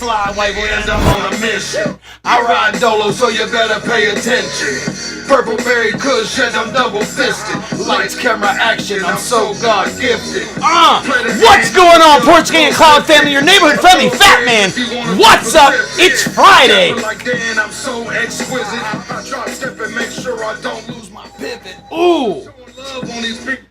fly white boy and I'm on a mission. I ride dolo, so you better pay attention. Purple berry kush and I'm double fisted. Lights, camera, action, I'm so God gifted. What's going on, Porch Gang and Cloud family? Your neighborhood friendly fat man. What's up? It's Friday. Like Dan, I'm so exquisite. I drop step and make sure I don't lose my pivot. Ooh. Love on these people.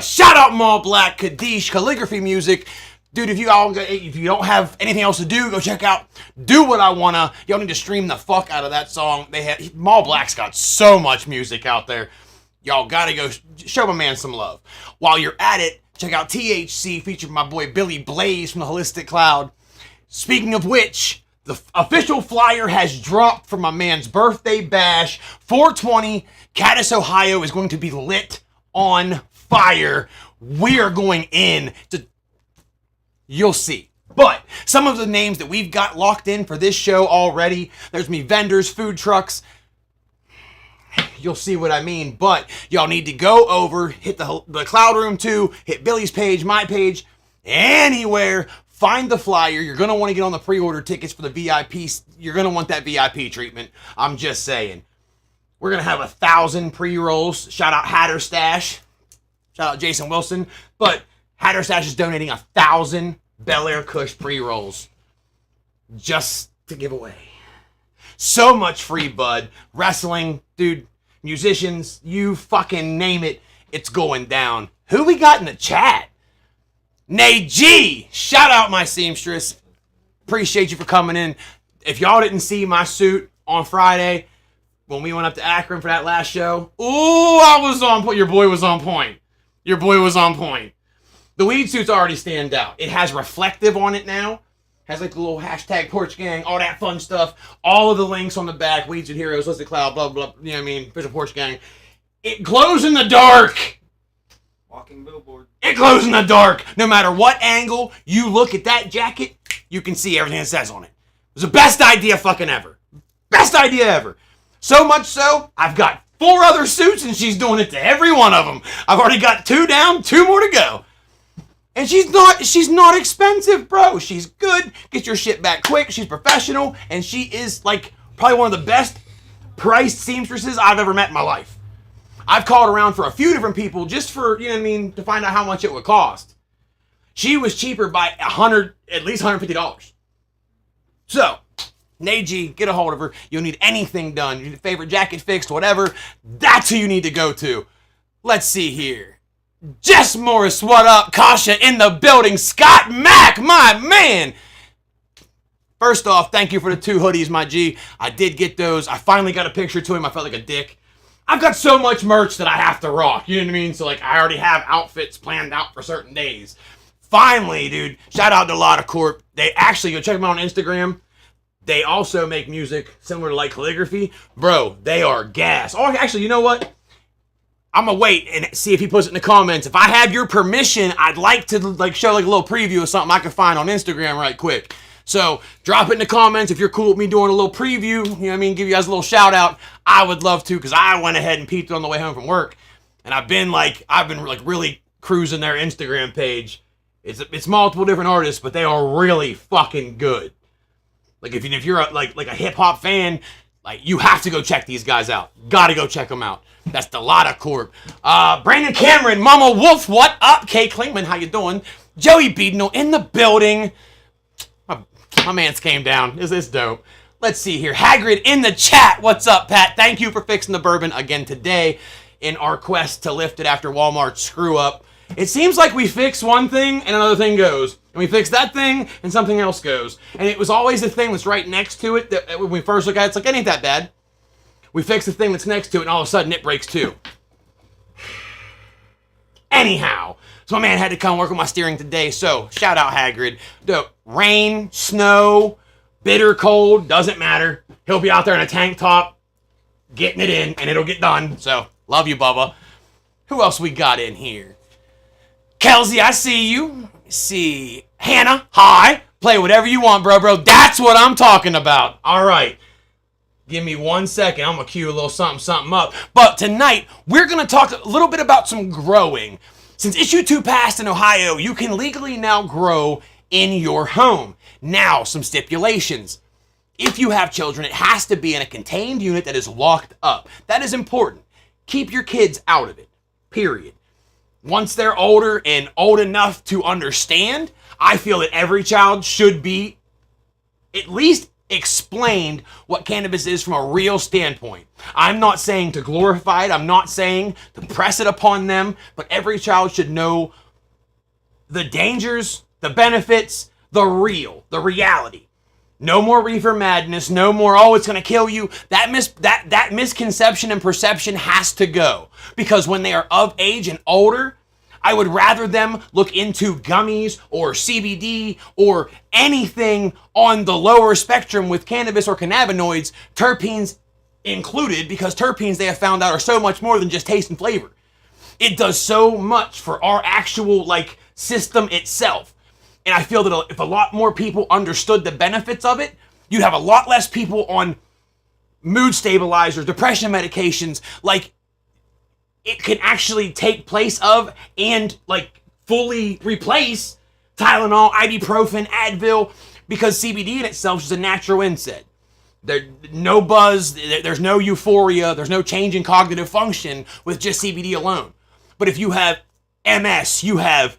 Shout out Mall Black, Kaddish, calligraphy music. Dude, if you don't have anything else to do, go check out Do What I Wanna. Y'all need to stream the fuck out of that song. Mall Black's got so much music out there. Y'all gotta go show my man some love. While you're at it, check out THC featuring my boy Billy Blaze from the Holistic Cloud. Speaking of which, the official flyer has dropped for my man's birthday bash. 420, Cadiz, Ohio is going to be lit on fire. We are going in to... You'll see. But some of the names that we've got locked in for this show already, there's me vendors, food trucks. You'll see what I mean. But y'all need to go over, hit the Cloud Room too, hit Billy's page, my page, anywhere. Find the flyer. You're going to want to get on the pre-order tickets for the VIP. You're going to want that VIP treatment. I'm just saying. We're going to have 1,000 pre-rolls. Shout out Hatter Stash. Shout out Jason Wilson. But Hatter Stash is donating 1,000 Bel Air Kush pre-rolls just to give away. So much free bud. Wrestling, dude, musicians, you fucking name it, it's going down. Who we got in the chat? Nay G, shout out my seamstress. Appreciate you for coming in. If y'all didn't see my suit on Friday when we went up to Akron for that last show, ooh, I was on point. Your boy was on point. Your boy was on point. The weed suits already stand out. It has reflective on it now. Has like the little hashtag Porch Gang, all that fun stuff. All of the links on the back. Weeds and Heroes, Listed Cloud, blah, blah, blah. You know what I mean? Official Porch Gang. It glows in the dark. Walking billboard. It glows in the dark. No matter what angle you look at that jacket, you can see everything it says on it. It was the best idea fucking ever. Best idea ever. So much so, I've got 4 other suits and she's doing it to every one of them. I've already got 2 down, 2 more to go. And she's not expensive, bro. She's good. Get your shit back quick. She's professional. And she is like probably one of the best priced seamstresses I've ever met in my life. I've called around for a few different people just for, you know what I mean, to find out how much it would cost. She was cheaper by at least $150. So, Neji, get a hold of her. You'll need anything done. Your favorite jacket fixed, whatever. That's who you need to go to. Let's see here. Jess Morris, what up? Kasha in the building. Scott Mack, my man. First off, thank you for the 2 hoodies, my G. I did get those. I finally got a picture to him. I felt like a dick. I've got so much merch that I have to rock. You know what I mean? So, like, I already have outfits planned out for certain days. Finally, dude, shout out to Lotta Corp. They actually, go check them out on Instagram. They also make music similar to, like, calligraphy. Bro, they are gas. Oh, actually, you know what? I'm gonna wait and see if he puts it in the comments. If I have your permission, I'd like to, like, show, like, a little preview of something I can find on Instagram right quick. So, drop it in the comments if you're cool with me doing a little preview, you know what I mean, give you guys a little shout out. I would love to, because I went ahead and peeped on the way home from work, and I've been really cruising their Instagram page. It's multiple different artists, but they are really fucking good. Like, if you're a hip-hop fan, like, you have to go check these guys out. Gotta go check them out. That's the Lotta Corp. Brandon Cameron, Mama Wolf, what up? Kay Klingman, how you doing? Joey Beadnell in the building. My man's came down. Is this dope? Let's see here. Hagrid in the chat. What's up, Pat? Thank you for fixing the bourbon again today in our quest to lift it after Walmart's screw up. It seems like we fix one thing and another thing goes. And we fix that thing and something else goes. And it was always the thing that's right next to it that when we first look at it, it's like, it ain't that bad. We fix the thing that's next to it and all of a sudden it breaks too. Anyhow. So my man had to come work on my steering today, so shout out Hagrid. Rain, snow, bitter cold, doesn't matter. He'll be out there in a tank top, getting it in, and it'll get done. So, love you, Bubba. Who else we got in here? Kelsey, I see you. See, Hannah, hi. Play whatever you want, bro. That's what I'm talking about. All right. Give me 1 second. I'm going to cue a little something up. But tonight, we're going to talk a little bit about some growing. Since Issue 2 passed in Ohio, you can legally now grow in your home. Now, some stipulations. If you have children, it has to be in a contained unit that is locked up. That is important. Keep your kids out of it, period. Once they're older and old enough to understand, I feel that every child should be at least explained what cannabis is from a real standpoint. I'm not saying to glorify it. I'm not saying to press it upon them, but every child should know the dangers, the benefits, the reality. No more reefer madness. No more, oh, it's going to kill you. That misconception and perception has to go. Because when they are of age and older, I would rather them look into gummies or CBD or anything on the lower spectrum with cannabis or cannabinoids, terpenes included, because terpenes they have found out are so much more than just taste and flavor. It does so much for our actual like system itself. And I feel that if a lot more people understood the benefits of it, you'd have a lot less people on mood stabilizers, depression medications, like it can actually take place of and like fully replace Tylenol, ibuprofen, Advil, because CBD in itself is a natural NSAID. There's no buzz, there's no euphoria, there's no change in cognitive function with just CBD alone. But if you have MS, you have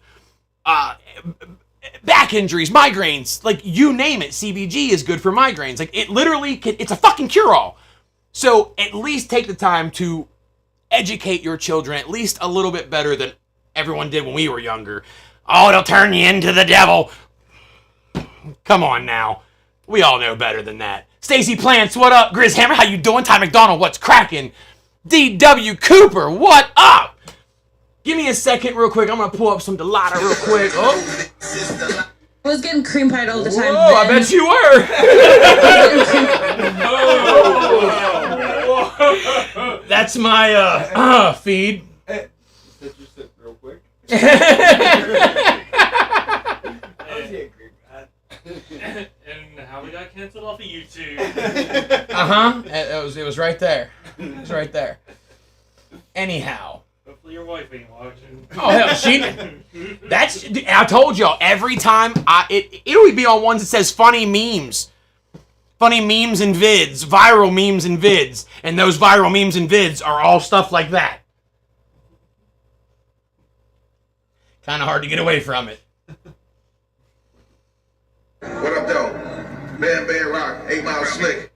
back injuries, migraines, like you name it, CBG is good for migraines. Like it literally it's a fucking cure-all. So at least take the time to educate your children at least a little bit better than everyone did when we were younger. Oh, it'll turn you into the devil. Come on now. We all know better than that. Stacy Plants, what up? Grizz Hammer, how you doing? Ty McDonald, what's cracking? D.W. Cooper, what up? Give me a second real quick. I'm going to pull up some Delata real quick. Oh. I was getting cream pied all the time. Whoa, I bet you were. That's my feed. Set your sip real quick. And how we got canceled off of YouTube. It was right there. It was right there. Anyhow. Hopefully your wife ain't watching. Oh hell, I told y'all every time it'll be on ones that says funny memes and vids, viral memes and vids, and those viral memes and vids are all stuff like that. Kind of hard to get away from it. What up, though? Bam Bam Rock, 8 Mile Slick.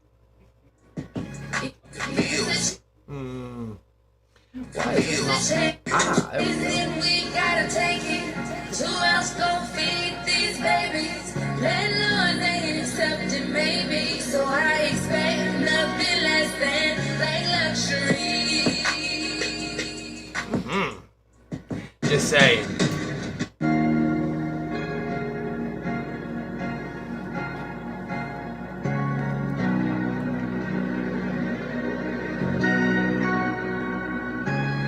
Why is it not? There we go. We gotta take it. Who else gon' feed these babies? Landlord ain't accepting maybe, so I expect nothing less than like luxury. Just saying.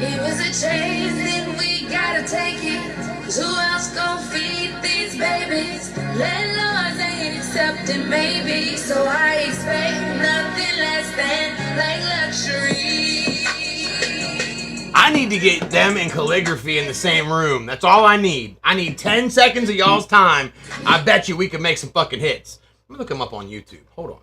It was a chase, then we gotta take it. 'Cause who else gon' feed these babies? Landlords ain't accepting maybe, so I expect nothing less than like luxury. I need to get them and calligraphy in the same room. That's all I need. I need 10 seconds of y'all's time. I bet you we can make some fucking hits. Let me look them up on YouTube. Hold on.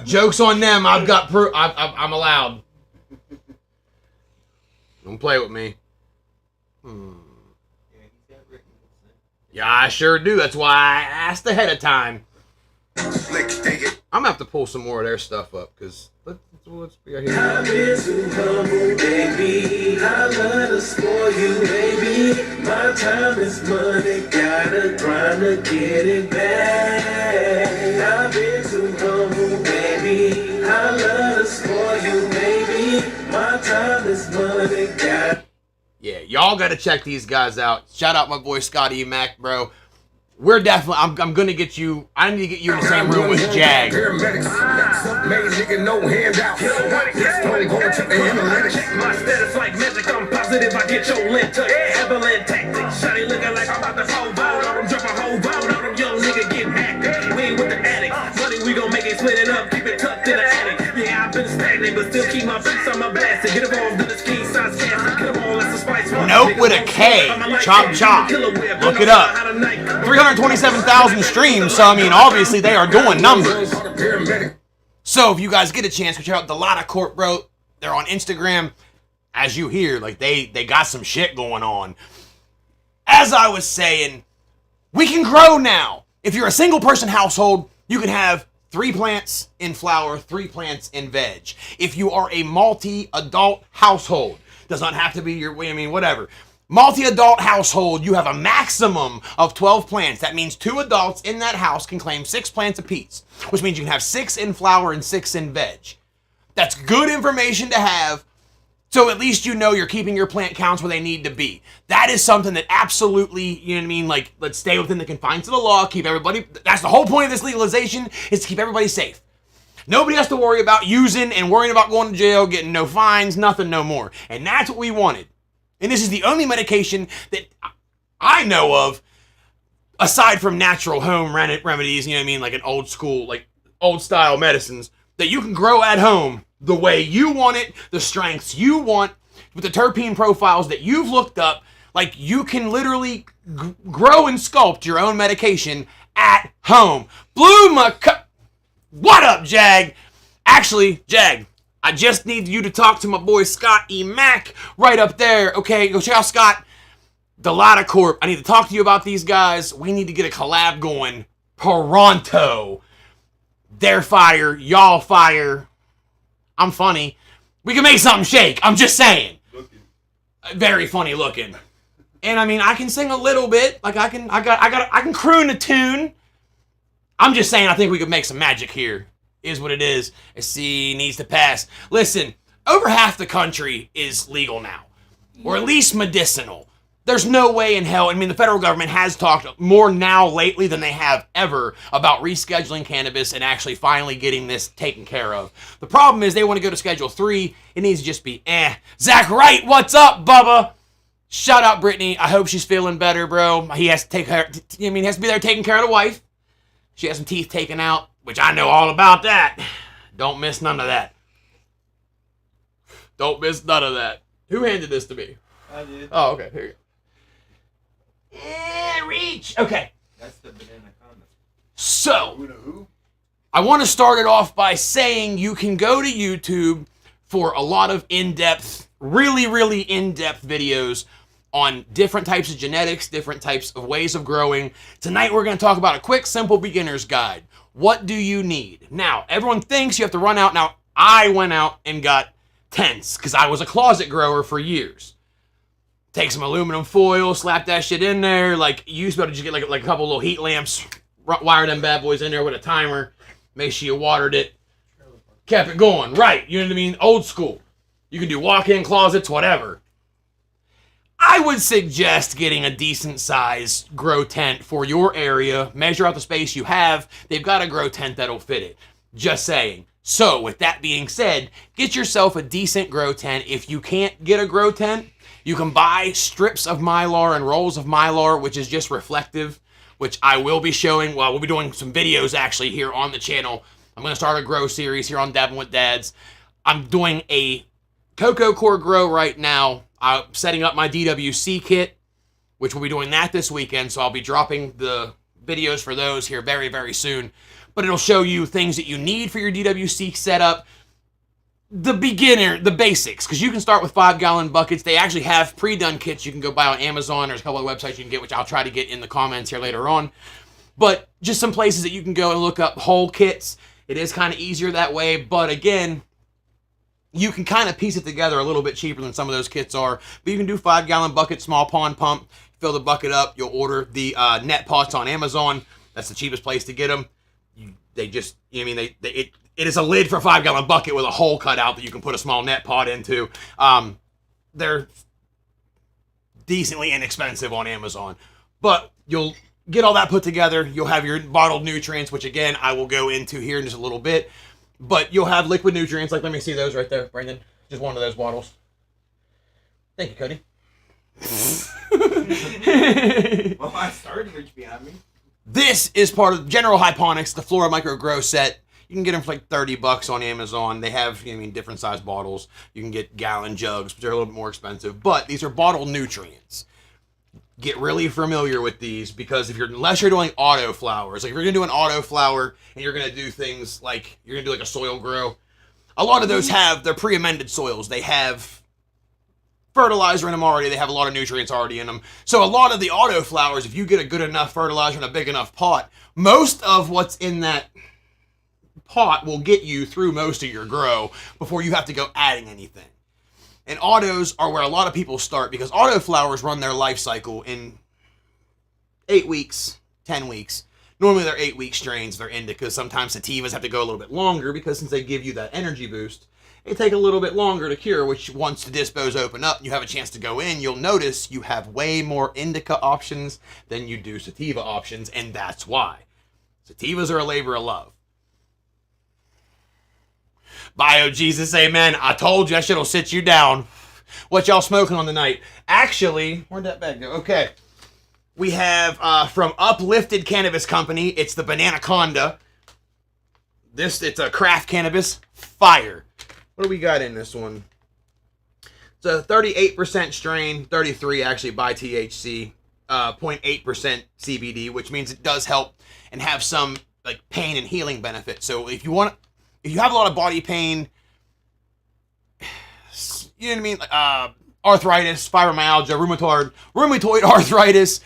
Joke's on them. I've got proof. I'm allowed. Don't play with me. Yeah, I sure do. That's why I asked ahead of time. I'm gonna have to pull some more of their stuff up because let's be here. I've been too humble, baby. I love to spoil you, baby. My time is money, gotta grind to get it back. I've been too humble, baby. I love to spoil you, baby. My time is money, gotta. Yeah, y'all gotta check these guys out. Shout out my boy Scotty Mac, bro. We're definitely. I'm gonna get you. I need to get you in the same room with Jag. Made nigga no handout. Don't go check the analytics. My status like magic, I'm positive I get your lint touch. Avalanche tactics, shawty looking like I'm about to hold out on them, drop a whole bout on them, young nigga get hacked. We ain't with the addict, money we gon' make it, split it up, keep it tucked in the attic. Yeah, I've been stagnant, but still keep my face on my blasted. Get involved in the ski size cast, get them all as a spice. Note with a K. Chop chop. Look it up. 327,000 streams. So I mean, obviously they are doing numbers. So if you guys get a chance, go check out Delata Corp, bro. They're on Instagram. As you hear, like they got some shit going on. As I was saying, we can grow now. If you're a single person household, you can have 3 plants in flower, 3 plants in veg. If you are a multi-adult household, does not have to be your, I mean, whatever. Multi-adult household, you have a maximum of 12 plants. That means 2 adults in that house can claim 6 plants apiece, which means you can have 6 in flower and 6 in veg. That's good information to have, so at least you know you're keeping your plant counts where they need to be. That is something that absolutely, you know what I mean, like, let's stay within the confines of the law, keep everybody, that's the whole point of this legalization, is to keep everybody safe. Nobody has to worry about using and worrying about going to jail, getting no fines, nothing no more. And that's what we wanted. And this is the only medication that I know of, aside from natural home remedies, you know what I mean, like an old school, like old style medicines, that you can grow at home the way you want it, the strengths you want, with the terpene profiles that you've looked up. Like, you can literally grow and sculpt your own medication at home. What up, Jag? Actually, Jag, I just need you to talk to my boy Scott E. Mack right up there. Okay, go check out Scott. Delata Corp. I need to talk to you about these guys. We need to get a collab going. Toronto. They're fire. Y'all fire. I'm funny. We can make something shake. I'm just saying. Very funny looking. And I mean, I can sing a little bit. Like, I can croon a tune. I'm just saying, I think we could make some magic here. Is what it is. SC needs to pass. Listen, over half the country is legal now, or at least medicinal. There's no way in hell. I mean, the federal government has talked more now lately than they have ever about rescheduling cannabis and actually finally getting this taken care of. The problem is they want to go to Schedule 3. It needs to just be Zach Wright, what's up, Bubba? Shout out Brittany. I hope she's feeling better, bro. He has to take her. I mean, he has to be there taking care of the wife. She has some teeth taken out, which I know all about that. Don't miss none of that. Don't miss none of that. Who handed this to me? I did. Oh, okay. Here you go. Yeah, reach. Okay. That's the banana condom. So, I want to start it off by saying you can go to YouTube for a lot of in-depth, really in-depth videos on different types of genetics, different types of ways of growing. Tonight, we're going to talk about a quick, simple beginner's guide. What do you need? Now, everyone thinks you have to run out. Now, I went out and got tents because I was a closet grower for years. Take some aluminum foil, slap that shit in there. Like, you used to be able to just get like a couple little heat lamps, wire them bad boys in there with a timer, make sure you watered it, kept it going. Right, you know what I mean? Old school. You can do walk-in closets, whatever. I would suggest getting a decent size grow tent for your area. Measure out the space you have. They've got a grow tent that'll fit it. Just saying. So, with that being said, get yourself a decent grow tent. If you can't get a grow tent, you can buy strips of Mylar and rolls of Mylar, which is just reflective, which I will be showing. Well, we'll be doing some videos actually here on the channel. I'm going to start a grow series here on Dabbing with Dads. I'm doing a Cocoa Core grow right now. I'm setting up my DWC kit, which we'll be doing that this weekend, so I'll be dropping the videos for those here very soon. But it'll show you things that you need for your DWC setup, the basics, because you can start with 5-gallon buckets. They actually have pre-done kits you can go buy on Amazon. There's a couple of websites you can get, which I'll try to get in the comments here later on. But just some places that you can go and look up whole kits. It is kind of easier that way, but again, you can kind of piece it together a little bit cheaper than some of those kits are. But you can do 5-gallon bucket, small pond pump, fill the bucket up. You'll order the net pots on Amazon. That's the cheapest place to get them. They just, you know what I mean, it is a lid for a 5-gallon bucket with a hole cut out that you can put a small net pot into. They're decently inexpensive on Amazon. But you'll get all that put together. You'll have your bottled nutrients, which again, I will go into here in just a little bit. But you'll have liquid nutrients, like let me see those right there, Brandon. Just one of those bottles. Thank you, Cody. Well, I started to reach behind me. This is part of General Hyponics, the Flora Micro Grow set. You can get them for like $30 on Amazon. They have, I mean, different size bottles. You can get gallon jugs, which are a little bit more expensive. But these are bottled nutrients. Get really familiar with these because unless you're doing auto flowers, like if you're gonna do an auto flower and you're gonna do things like you're gonna do like a soil grow, a lot of those have their pre-amended soils. They have fertilizer in them already. They have a lot of nutrients already in them. So a lot of the auto flowers, if you get a good enough fertilizer in a big enough pot, most of what's in that pot will get you through most of your grow before you have to go adding anything. And autos are where a lot of people start because auto flowers run their life cycle in 8 weeks, 10 weeks. Normally they're 8-week strains they're indicas. Sometimes sativas have to go a little bit longer because since they give you that energy boost, they take a little bit longer to cure, which once the dispos open up and you have a chance to go in, you'll notice you have way more indica options than you do sativa options, and that's why. Sativas are a labor of love. Bio Jesus, amen. I told you that shit'll sit you down. What y'all smoking on tonight? Actually, where'd that bag go? Okay. We have from Uplifted Cannabis Company. It's the Bananaconda. It's a craft cannabis. Fire. What do we got in this one? It's a 38% strain, 33 actually by THC, 0.8% CBD, which means it does help and have some like pain and healing benefit. So if you have a lot of body pain, you know what I mean? Arthritis, fibromyalgia, rheumatoid arthritis,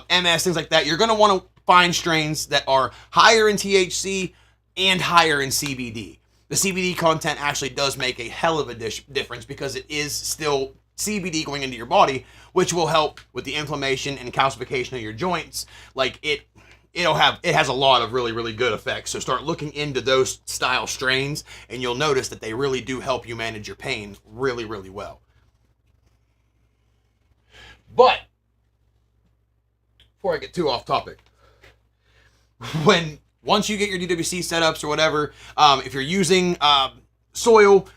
MS, things like that, you're going to want to find strains that are higher in THC and higher in CBD. The CBD content actually does make a hell of a difference because it is still CBD going into your body, which will help with the inflammation and calcification of your joints. Like it has a lot of really, really good effects. So start looking into those style strains and you'll notice that they really do help you manage your pain really, really well. But before I get too off topic, once you get your DWC setups or whatever, if you're using soil,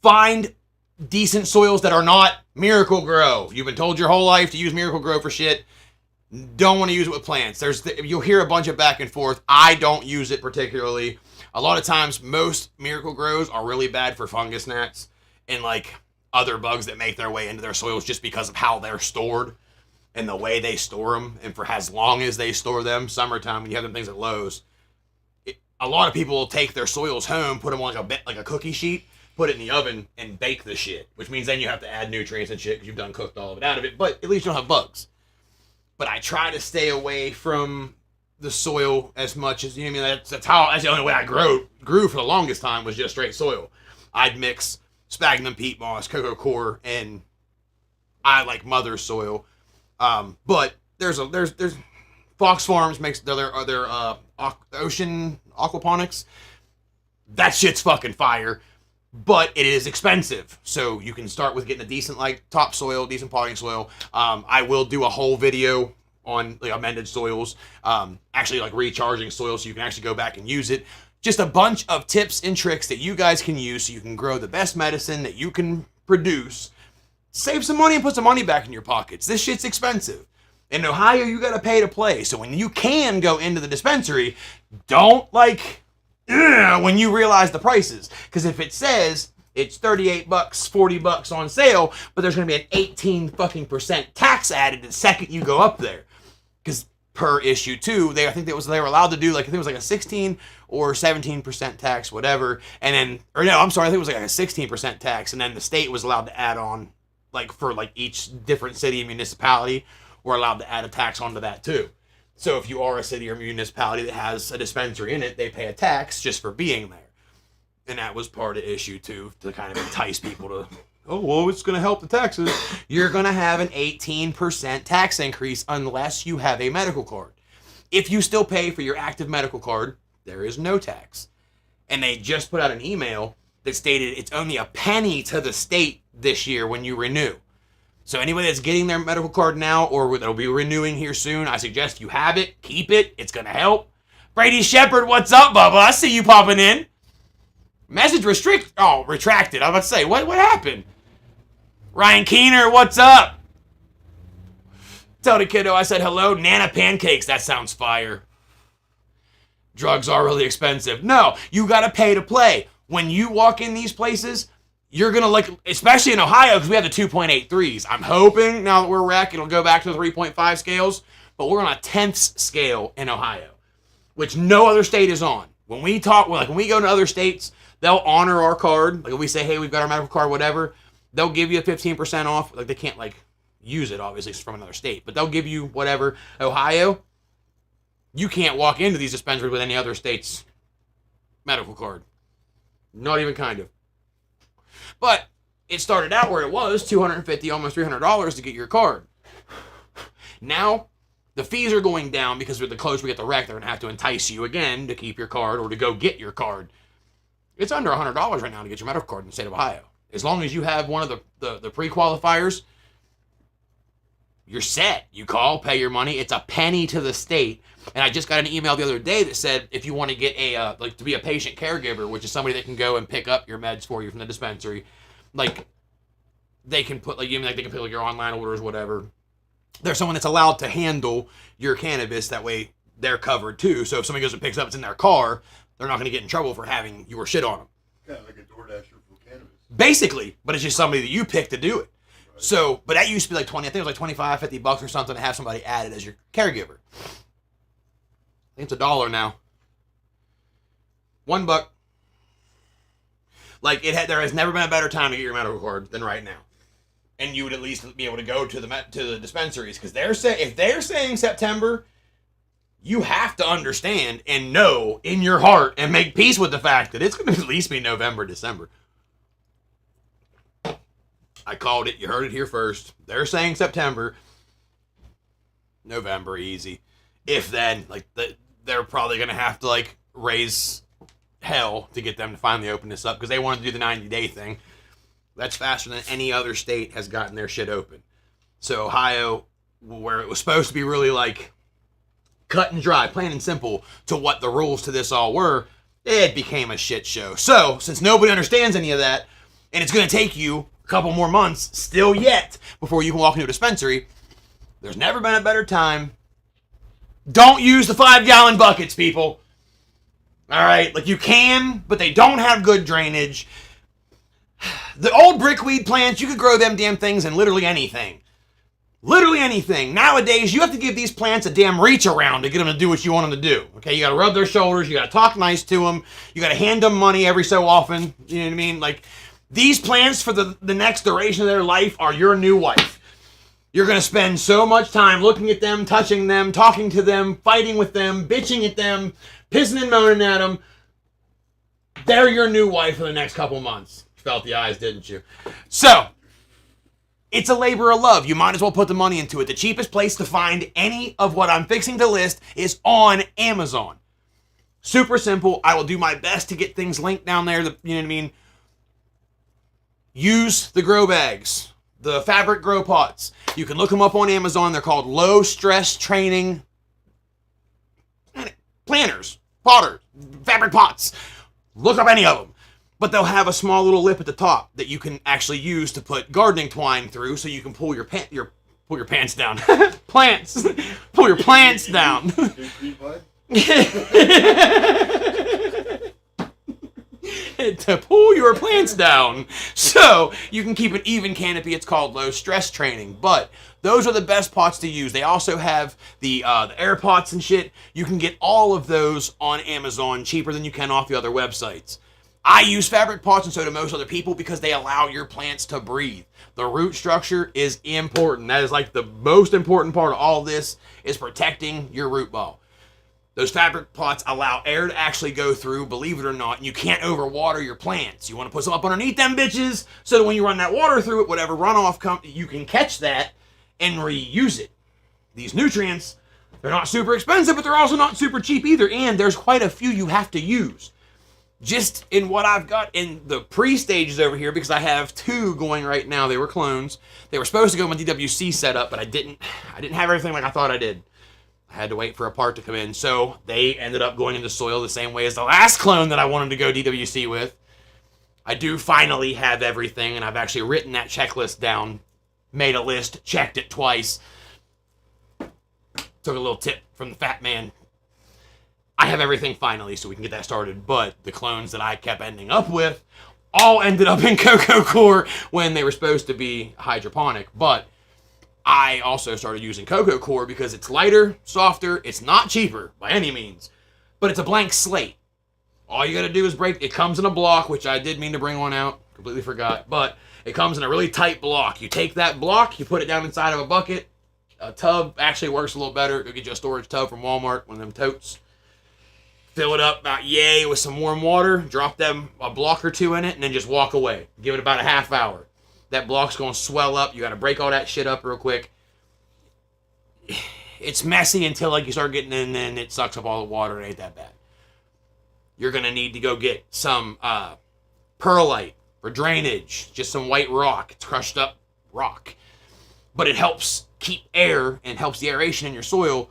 find decent soils that are not Miracle Grow. You've been told your whole life to use Miracle Grow for shit. Don't want to use it with plants. You'll hear a bunch of back and forth. I don't use it particularly. A lot of times, most Miracle Grows are really bad for fungus gnats and like other bugs that make their way into their soils just because of how they're stored and the way they store them and for as long as they store them. Summertime, when you have them things at Lowe's, a lot of people will take their soils home, put them on like a cookie sheet, put it in the oven, and bake the shit, which means then you have to add nutrients and shit because you've done cooked all of it out of it, but at least you don't have bugs. But I try to stay away from the soil as much as, you know what I mean? That's the only way I grew for the longest time was just straight soil. I'd mix sphagnum peat moss, cocoa coir, and I like mother soil. But there's Fox Farms makes their ocean aquaponics. That shit's fucking fire, but it is expensive. So you can start with getting a decent like topsoil, decent potting soil. I will do a whole video on like amended soils, actually like recharging soil so you can actually go back and use it. Just a bunch of tips and tricks that you guys can use so you can grow the best medicine that you can produce. Save some money and put some money back in your pockets. This shit's expensive. In Ohio, you gotta pay to play. So when you can go into the dispensary, don't when you realize the prices. Because if it says it's $38, $40 on sale, but there's gonna be an 18% tax added the second you go up there. Because per issue 2, I think they were allowed to do like, I think it was like a 16 or 17% tax, whatever. And then, or no, I'm sorry, I think it was like a 16% tax. And then the state was allowed to add on, like for like each different city and municipality, were allowed to add a tax onto that too. So if you are a city or municipality that has a dispensary in it, they pay a tax just for being there. And that was part of issue 2 to kind of entice people to, oh, well, it's going to help the taxes. You're going to have an 18% tax increase unless you have a medical card. If you still pay for your active medical card, there is no tax. And they just put out an email that stated it's only a penny to the state this year when you renew. So anybody that's getting their medical card now or that'll be renewing here soon, I suggest you have it, keep it, it's going to help. Brady Shepherd, what's up, Bubba? I see you popping in. Message retracted. I was about to say, what happened? Ryan Keener, what's up? Tell the kiddo I said hello. Nana Pancakes, that sounds fire. Drugs are really expensive. No, you gotta pay to play. When you walk in these places, you're gonna like, especially in Ohio, because we have the 2.83s. I'm hoping now that we're rec, it'll go back to the 3.5 scales, but we're on a tenths scale in Ohio, which no other state is on. When we when we go to other states, they'll honor our card. Like if we say, hey, we've got our medical card, whatever, they'll give you a 15% off. Like they can't like use it, obviously, it's from another state, but they'll give you whatever. Ohio, you can't walk into these dispensaries with any other state's medical card. Not even kind of. But it started out where it was $250, almost $300 to get your card. Now, the fees are going down because with the closer we get the wreck, they're going to have to entice you again to keep your card or to go get your card. It's under $100 right now to get your medical card in the state of Ohio. As long as you have one of the pre-qualifiers, you're set. You call, pay your money. It's a penny to the state. And I just got an email the other day that said if you want to get to be a patient caregiver, which is somebody that can go and pick up your meds for you from the dispensary, like they can put they can put your online orders, whatever. There's someone that's allowed to handle your cannabis. That way they're covered too. So if somebody goes and picks up, it's in their car, they're not going to get in trouble for having your shit on them. Kind of like a DoorDasher for cannabis. Basically, but it's just somebody that you pick to do it. Right. So, but that used to be like 20, I think it was like 25, $50 or something to have somebody added as your caregiver. I think it's $1 now. $1. Like there has never been a better time to get your medical card than right now. And you would at least be able to go to the dispensaries because if they're saying September, you have to understand and know in your heart and make peace with the fact that it's going to at least be November, December. I called it. You heard it here first. They're saying September. November, easy. If then, they're probably going to have to, raise hell to get them to finally open this up because they wanted to do the 90-day thing. That's faster than any other state has gotten their shit open. So Ohio, where it was supposed to be really, cut and dry, plain and simple, to what the rules to this all were, it became a shit show. So, since nobody understands any of that, and it's going to take you a couple more months, still yet, before you can walk into a dispensary, there's never been a better time. Don't use the 5-gallon buckets, people. All right? You can, but they don't have good drainage. The old brickweed plants, you could grow them damn things in literally anything. Literally anything. Nowadays, you have to give these plants a damn reach around to get them to do what you want them to do. Okay, you got to rub their shoulders. You got to talk nice to them. You got to hand them money every so often. You know what I mean? These plants for the next duration of their life are your new wife. You're going to spend so much time looking at them, touching them, talking to them, fighting with them, bitching at them, pissing and moaning at them. They're your new wife for the next couple months. You felt the eyes, didn't you? So, it's a labor of love. You might as well put the money into it. The cheapest place to find any of what I'm fixing to list is on Amazon. Super simple. I will do my best to get things linked down there. You know what I mean? Use the grow bags, the fabric grow pots. You can look them up on Amazon. They're called low stress training planters, potters, fabric pots. Look up any of them. But they'll have a small little lip at the top that you can actually use to put gardening twine through, so you can pull your pants down. Plants. Pull your plants down. To pull your plants down, so you can keep an even canopy. It's called low stress training. But those are the best pots to use. They also have the air pots and shit. You can get all of those on Amazon cheaper than you can off the other websites. I use fabric pots, and so do most other people, because they allow your plants to breathe. The root structure is important. That is the most important part of all this, is protecting your root ball. Those fabric pots allow air to actually go through, believe it or not, and you can't overwater your plants. You want to put some up underneath them bitches, so that when you run that water through it, whatever runoff comes, you can catch that and reuse it. These nutrients, they're not super expensive, but they're also not super cheap either, and there's quite a few you have to use. Just in what I've got in the pre-stages over here, because I have 2 going right now. They were clones. They were supposed to go in my DWC setup, but I didn't have everything like I thought I did. I had to wait for a part to come in, so they ended up going into soil the same way as the last clone that I wanted to go DWC with. I do finally have everything, and I've actually written that checklist down, made a list, checked it twice. Took a little tip from the fat man. I have everything finally, so we can get that started, but the clones that I kept ending up with all ended up in Coco Core when they were supposed to be hydroponic. But I also started using Coco Core because it's lighter, softer, it's not cheaper by any means, but it's a blank slate. All you gotta do is it comes in a block, which I did mean to bring one out, completely forgot, but it comes in a really tight block. You take that block, you put it down inside of a bucket. A tub actually works a little better. Go get you a storage tub from Walmart, one of them totes. Fill it up about yay with some warm water, drop them a block or 2 in it, and then just walk away. Give it about a half hour. That block's going to swell up. You got to break all that shit up real quick. It's messy until like you start getting in and it sucks up all the water. It ain't that bad. You're going to need to go get some perlite for drainage. Just some white rock. It's crushed up rock. But it helps keep air and helps the aeration in your soil.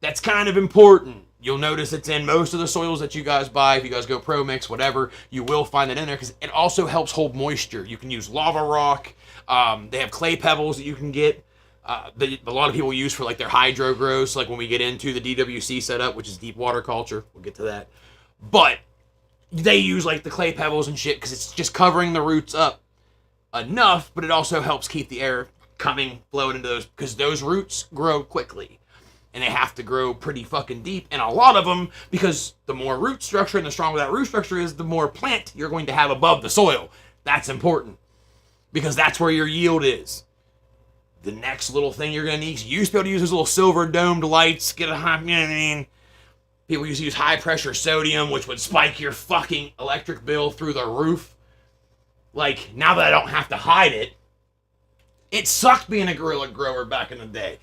That's kind of important. You'll notice it's in most of the soils that you guys buy. If you guys go Pro Mix, whatever, you will find it in there because it also helps hold moisture. You can use lava rock. They have clay pebbles that you can get. A lot of people use for like their hydro grows, like when we get into the DWC setup, which is deep water culture. We'll get to that. But they use like the clay pebbles and shit because it's just covering the roots up enough, but it also helps keep the air flowing into those because those roots grow quickly. And they have to grow pretty fucking deep. And a lot of them, because the more root structure and the stronger that root structure is, the more plant you're going to have above the soil. That's important. Because that's where your yield is. The next little thing you're going to need, you used to be able to use those little silver domed lights, get a high, you know what I mean? People used to use high pressure sodium, which would spike your fucking electric bill through the roof. Like, now that I don't have to hide it, it sucked being a guerrilla grower back in the day.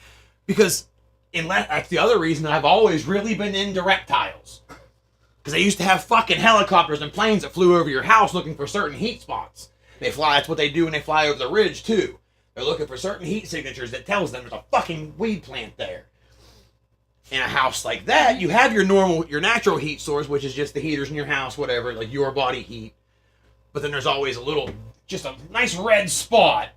Because that's the other reason I've always really been into reptiles. Because they used to have fucking helicopters and planes that flew over your house looking for certain heat spots. That's what they do when they fly over the ridge too. They're looking for certain heat signatures that tells them there's a fucking weed plant there. In a house like that, you have your natural heat source, which is just the heaters in your house, whatever, like your body heat. But then there's always just a nice red spot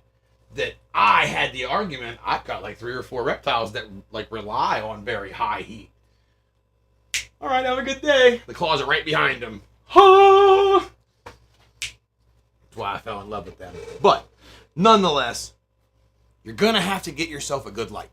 that I had the argument, I've got like 3 or 4 reptiles that like rely on very high heat. All right, have a good day. The closet right behind them. Ha! That's why I fell in love with them. But nonetheless, you're gonna have to get yourself a good light.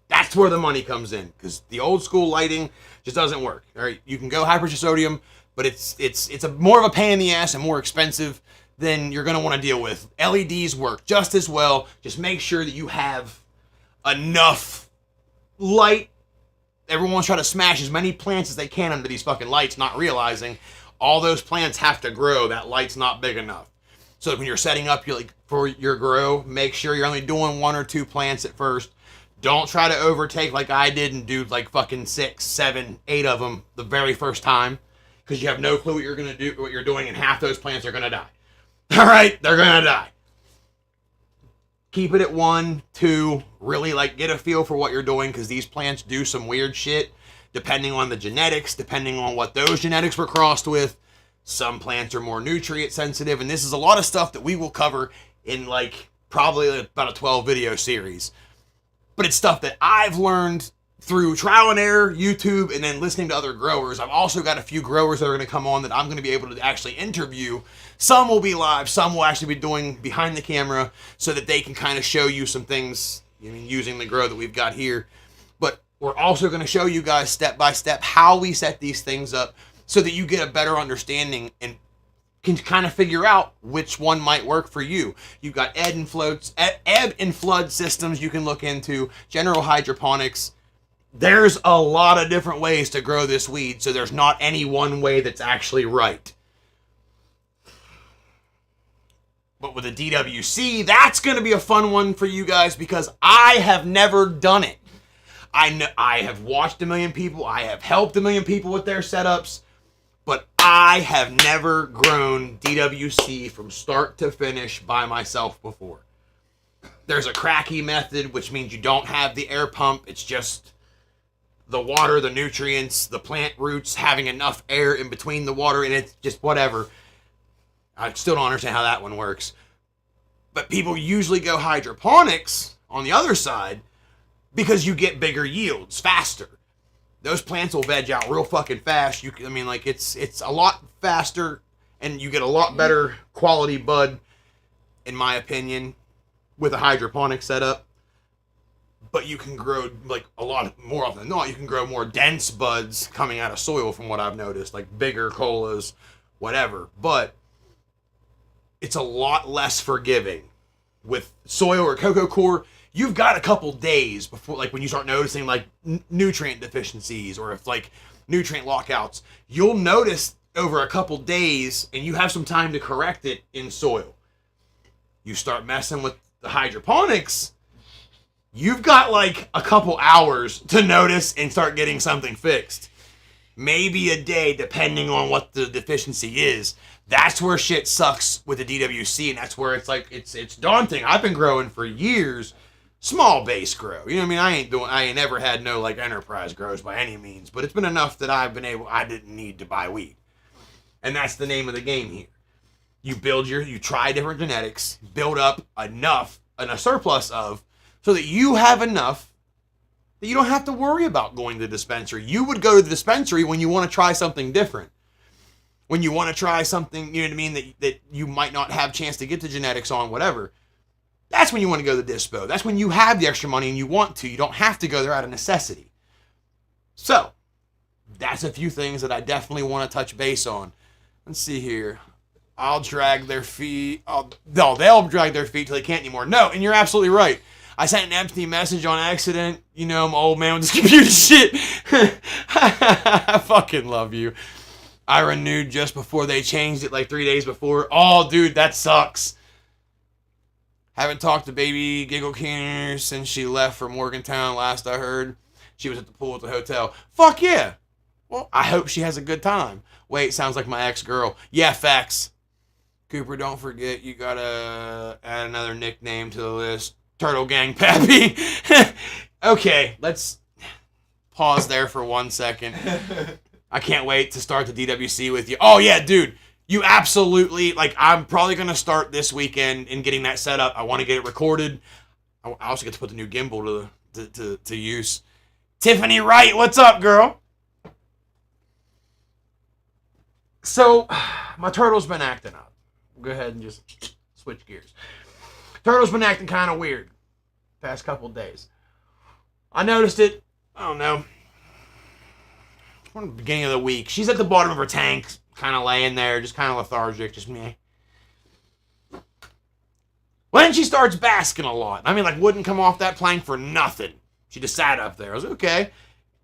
That's where the money comes in, because the old school lighting just doesn't work. All right, you can go high pressure sodium, but it's more of a pain in the ass and more expensive than you're going to want to deal with. LEDs work just as well. Just make sure that you have enough light. Everyone's trying to smash as many plants as they can under these fucking lights, not realizing all those plants have to grow. That light's not big enough. So when you're setting up for your grow, make sure you're only doing 1 or 2 plants at first. Don't try to overtake like I did and do like fucking 6, 7, 8 of them the very first time, because you have no clue what you're doing, and half those plants are going to die. All right, they're gonna die. Keep it at 1, 2. Really like get a feel for what you're doing, because these plants do some weird shit depending on the genetics, depending on what those genetics were crossed with. Some plants are more nutrient sensitive, and this is a lot of stuff that we will cover in like probably about a 12 video series. But it's stuff that I've learned through trial and error, YouTube, and then listening to other growers. I've also got a few growers that are going to come on that I'm going to be able to actually interview. Some will be live, some will actually be doing behind the camera so that they can kind of show you some things, using the grow that we've got here. But we're also going to show you guys step by step how we set these things up so that you get a better understanding and can kind of figure out which one might work for you. You've got ebb and flood systems you can look into, general hydroponics. There's a lot of different ways to grow this weed, so there's not any one way that's actually right. But with a DWC, that's going to be a fun one for you guys, because I have never done it. I have watched a million people, I have helped a million people with their setups, but I have never grown DWC from start to finish by myself before. There's a cracky method, which means you don't have the air pump, it's just the water, the nutrients, the plant roots having enough air in between the water, and it's just whatever. I still don't understand how that one works. But people usually go hydroponics on the other side because you get bigger yields faster. Those plants will veg out real fucking fast. It's a lot faster, and you get a lot better quality bud, in my opinion, with a hydroponic setup. But you can grow like a lot more often than not. You can grow more dense buds coming out of soil, from what I've noticed, like bigger colas, whatever. But it's a lot less forgiving with soil or cocoa core. You've got a couple days before, like when you start noticing like nutrient deficiencies or if like nutrient lockouts, you'll notice over a couple days, and you have some time to correct it in soil. You start messing with the hydroponics, you've got like a couple hours to notice and start getting something fixed. Maybe a day, depending on what the deficiency is. That's where shit sucks with the DWC, and that's where it's like, it's daunting. I've been growing for years. Small base grow. You know what I mean? I ain't never had no like enterprise grows by any means, but it's been enough that I didn't need to buy weed. And that's the name of the game here. You try different genetics, build up enough and a surplus of, so that you have enough that you don't have to worry about going to the dispensary. You would go to the dispensary when you want to try something different. When you want to try something, you know what I mean, that you might not have a chance to get the genetics on, whatever. That's when you want to go to the dispo. That's when you have the extra money and you want to. You don't have to go there out of necessity. So, that's a few things that I definitely want to touch base on. Let's see here. I'll drag their feet. No, they'll drag their feet till they can't anymore. No, and you're absolutely right. I sent an empty message on accident. You know, I'm an old man with this computer shit. I fucking love you. I renewed just before they changed it, like 3 days before. Oh, dude, that sucks. Haven't talked to baby Giggle Keener since she left for Morgantown last I heard. She was at the pool at the hotel. Fuck yeah. Well, I hope she has a good time. Wait, sounds like my ex-girl. Yeah, facts. Cooper, don't forget you gotta add another nickname to the list. Turtle Gang Pappy. Okay, let's pause there for 1 second. I can't wait to start the DWC with you. Oh yeah, dude. You absolutely, like, I'm probably going to start this weekend in getting that set up. I want to get it recorded. I also get to put the new gimbal to use. Tiffany Wright, what's up, girl? So, my turtle's been acting up. Go ahead and just switch gears. Turtle's been acting kind of weird past couple days. I noticed it, I don't know, from the beginning of the week. She's at the bottom of her tank, kind of laying there, just kind of lethargic, just meh. When she starts basking a lot, I mean, like, wouldn't come off that plank for nothing. She just sat up there. I was like, okay.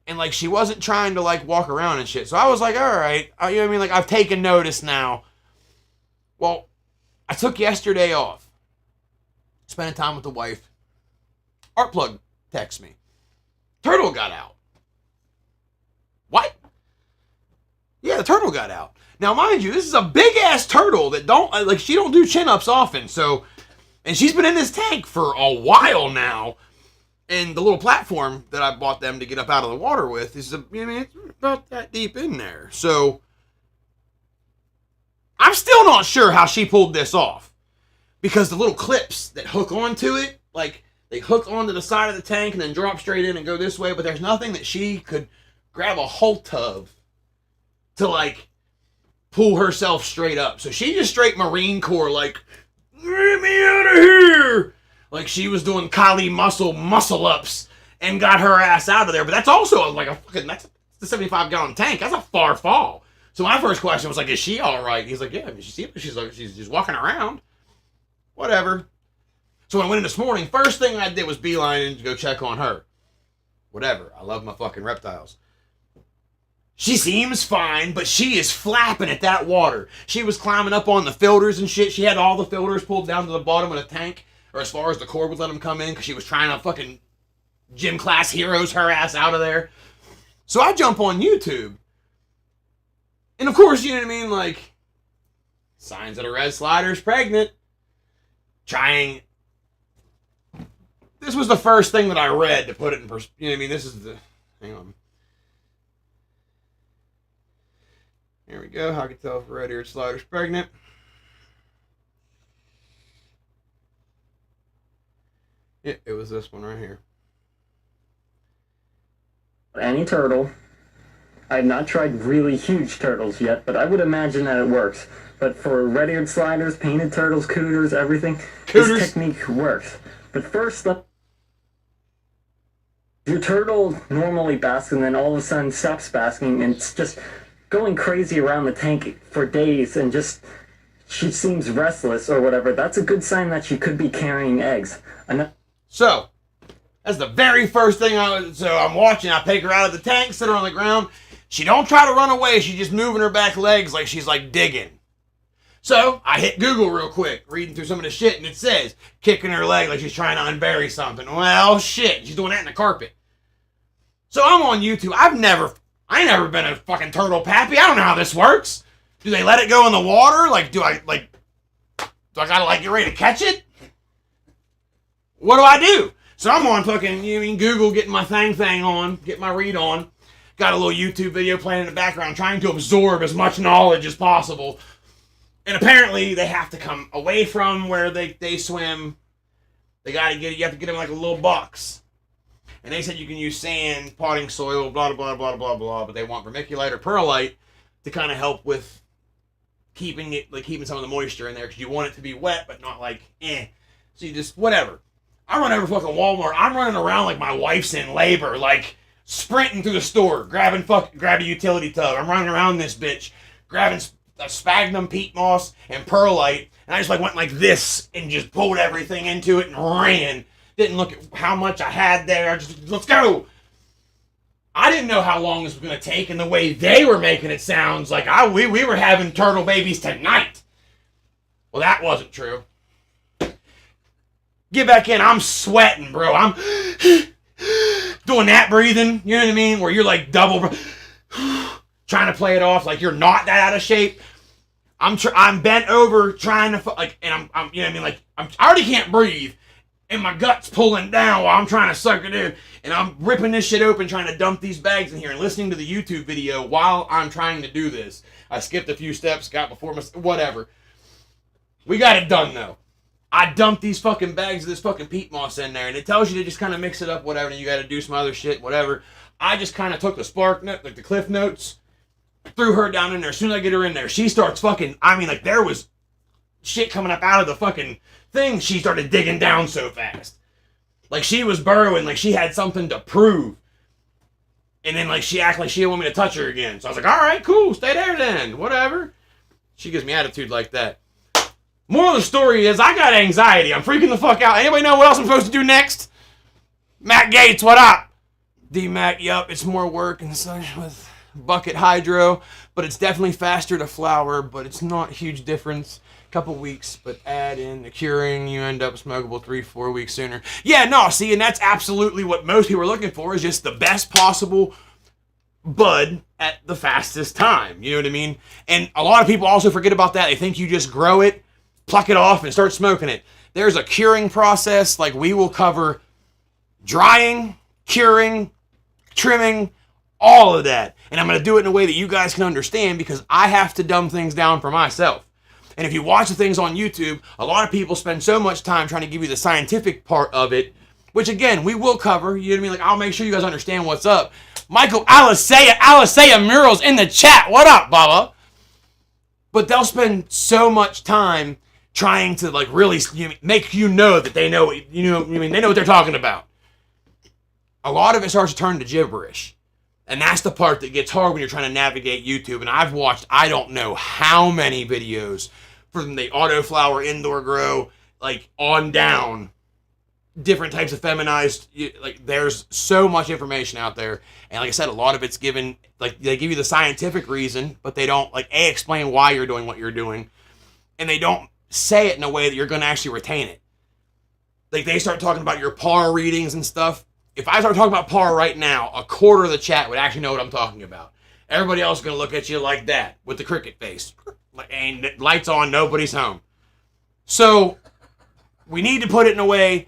And, like, she wasn't trying to, like, walk around and shit. So I was like, all right. You know what I mean? Like, I've taken notice now. Well, I took yesterday off. Spending time with the wife. Artplug texts me. Turtle got out. What? Yeah, the turtle got out. Now, mind you, this is a big-ass turtle that she don't do chin-ups often, so, and she's been in this tank for a while now, and the little platform that I bought them to get up out of the water with is, it's about that deep in there, so, I'm still not sure how she pulled this off, because the little clips that hook onto it, like, they hook onto the side of the tank and then drop straight in and go this way, but there's nothing that she could grab a hold of to, like, pull herself straight up. So she just straight Marine Corps, like, get me out of here! Like she was doing Kali muscle ups and got her ass out of there. But that's also like that's the 75-gallon tank. That's a far fall. So my first question was like, is she all right? He's like, yeah, I mean, she's just walking around. Whatever. So when I went in this morning, first thing I did was beeline to go check on her. Whatever. I love my fucking reptiles. She seems fine, but she is flapping at that water. She was climbing up on the filters and shit. She had all the filters pulled down to the bottom of the tank, or as far as the cord would let them come in, because she was trying to fucking gym class heroes her ass out of there. So I jump on YouTube. And of course, you know what I mean, like, signs that a red slider's pregnant. Trying. This was the first thing that I read to put it in perspective. You know what I mean? This is the. Hang on. Here we go. How I can tell if a red-eared slider's pregnant. Yeah, it was this one right here. Any turtle. I have not tried really huge turtles yet, but I would imagine that it works. But for red-eared sliders, painted turtles, cooters, everything, this technique works. But first, your turtle normally basks and then all of a sudden stops basking and it's just going crazy around the tank for days and just she seems restless or whatever. That's a good sign that she could be carrying eggs. So, that's the very first thing I'm watching. I take her out of the tank, sit her on the ground. She don't try to run away. She's just moving her back legs like she's like digging. So I hit Google real quick, reading through some of the shit, and it says kicking her leg like she's trying to unbury something. Well, shit, she's doing that in the carpet. So I'm on YouTube. I ain't never been a fucking turtle pappy. I don't know how this works. Do they let it go in the water? Like, do I gotta like get ready to catch it? What do I do? So I'm on fucking Google, getting my thing on, getting my read on. Got a little YouTube video playing in the background, trying to absorb as much knowledge as possible. And apparently they have to come away from where they swim. You have to get them like a little box. And they said you can use sand, potting soil, blah, blah, blah, blah, blah, but they want vermiculite or perlite to kind of help with keeping some of the moisture in there, because you want it to be wet, but not like, So you just, whatever. I run over fucking Walmart. I'm running around like my wife's in labor, like sprinting through the store, grab a utility tub. I'm running around this bitch, grabbing a sphagnum, peat moss, and perlite, and I just went like this and just pulled everything into it and ran. Didn't look at how much I had there. Just, let's go. I didn't know how long this was going to take, and the way they were making it sounds like we were having turtle babies tonight. Well, that wasn't true. Get back in. I'm sweating, bro. I'm doing that breathing, you know what I mean? Where you're like double trying to play it off like you're not that out of shape. I'm bent over trying to and I'm you know what I mean? Like I already can't breathe, and my gut's pulling down while I'm trying to suck it in, and I'm ripping this shit open trying to dump these bags in here and listening to the YouTube video while I'm trying to do this. I skipped a few steps, got before my whatever. We got it done though. I dumped these fucking bags of this fucking peat moss in there, and it tells you to just kind of mix it up, whatever, and you got to do some other shit, whatever. I just kind of took the spark note, like the cliff notes, threw her down in there. As soon as I get her in there, she starts fucking, there was shit coming up out of the fucking thing. She started digging down so fast. Like she was burrowing, like she had something to prove. And then she acted like she didn't want me to touch her again. So I was like, all right, cool, stay there then, whatever. She gives me attitude like that. Moral of the story is I got anxiety. I'm freaking the fuck out. Anybody know what else I'm supposed to do next? Matt Gates, what up? D-Mac, yup, it's more work and such with bucket hydro, but it's definitely faster to flower, but it's not a huge difference. Couple weeks, but add in the curing, you end up smokable 3-4 weeks sooner. Yeah, no, see, and that's absolutely what most people are looking for, is just the best possible bud at the fastest time. You know what I mean? And a lot of people also forget about that. They think you just grow it, pluck it off, and start smoking it. There's a curing process. Like, we will cover drying, curing, trimming, all of that. And I'm going to do it in a way that you guys can understand, because I have to dumb things down for myself. And if you watch the things on YouTube, a lot of people spend so much time trying to give you the scientific part of it, which again, we will cover. You know what I mean? Like, I'll make sure you guys understand what's up. Michael Alisea Murals in the chat. What up, Baba? But they'll spend so much time trying to really make you know that they know, they know what they're talking about. A lot of it starts to turn to gibberish. And that's the part that gets hard when you're trying to navigate YouTube. And I've watched, I don't know how many videos from the autoflower indoor grow, on down, different types of feminized, there's so much information out there. And like I said, a lot of it's given, they give you the scientific reason, but they don't, explain why you're doing what you're doing. And they don't say it in a way that you're going to actually retain it. They start talking about your PAR readings and stuff. If I start talking about PAR right now, a quarter of the chat would actually know what I'm talking about. Everybody else is going to look at you like that, with the cricket face. And lights on, nobody's home. So, we need to put it in a way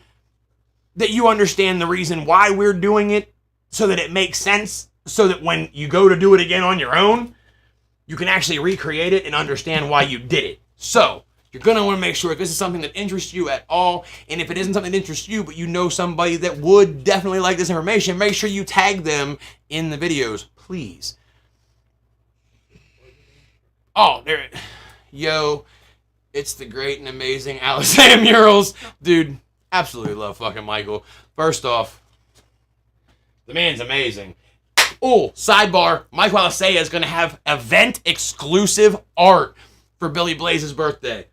that you understand the reason why we're doing it, so that it makes sense, so that when you go to do it again on your own, you can actually recreate it and understand why you did it. So, you're going to want to make sure if this is something that interests you at all, and if it isn't something that interests you, but you know somebody that would definitely like this information, make sure you tag them in the videos, please. Oh, there. Yo, it's the great and amazing Alisea Murals. Dude, absolutely love fucking Michael. First off, the man's amazing. Oh, sidebar, Michael Alisea is going to have event-exclusive art for Billy Blaze's birthday.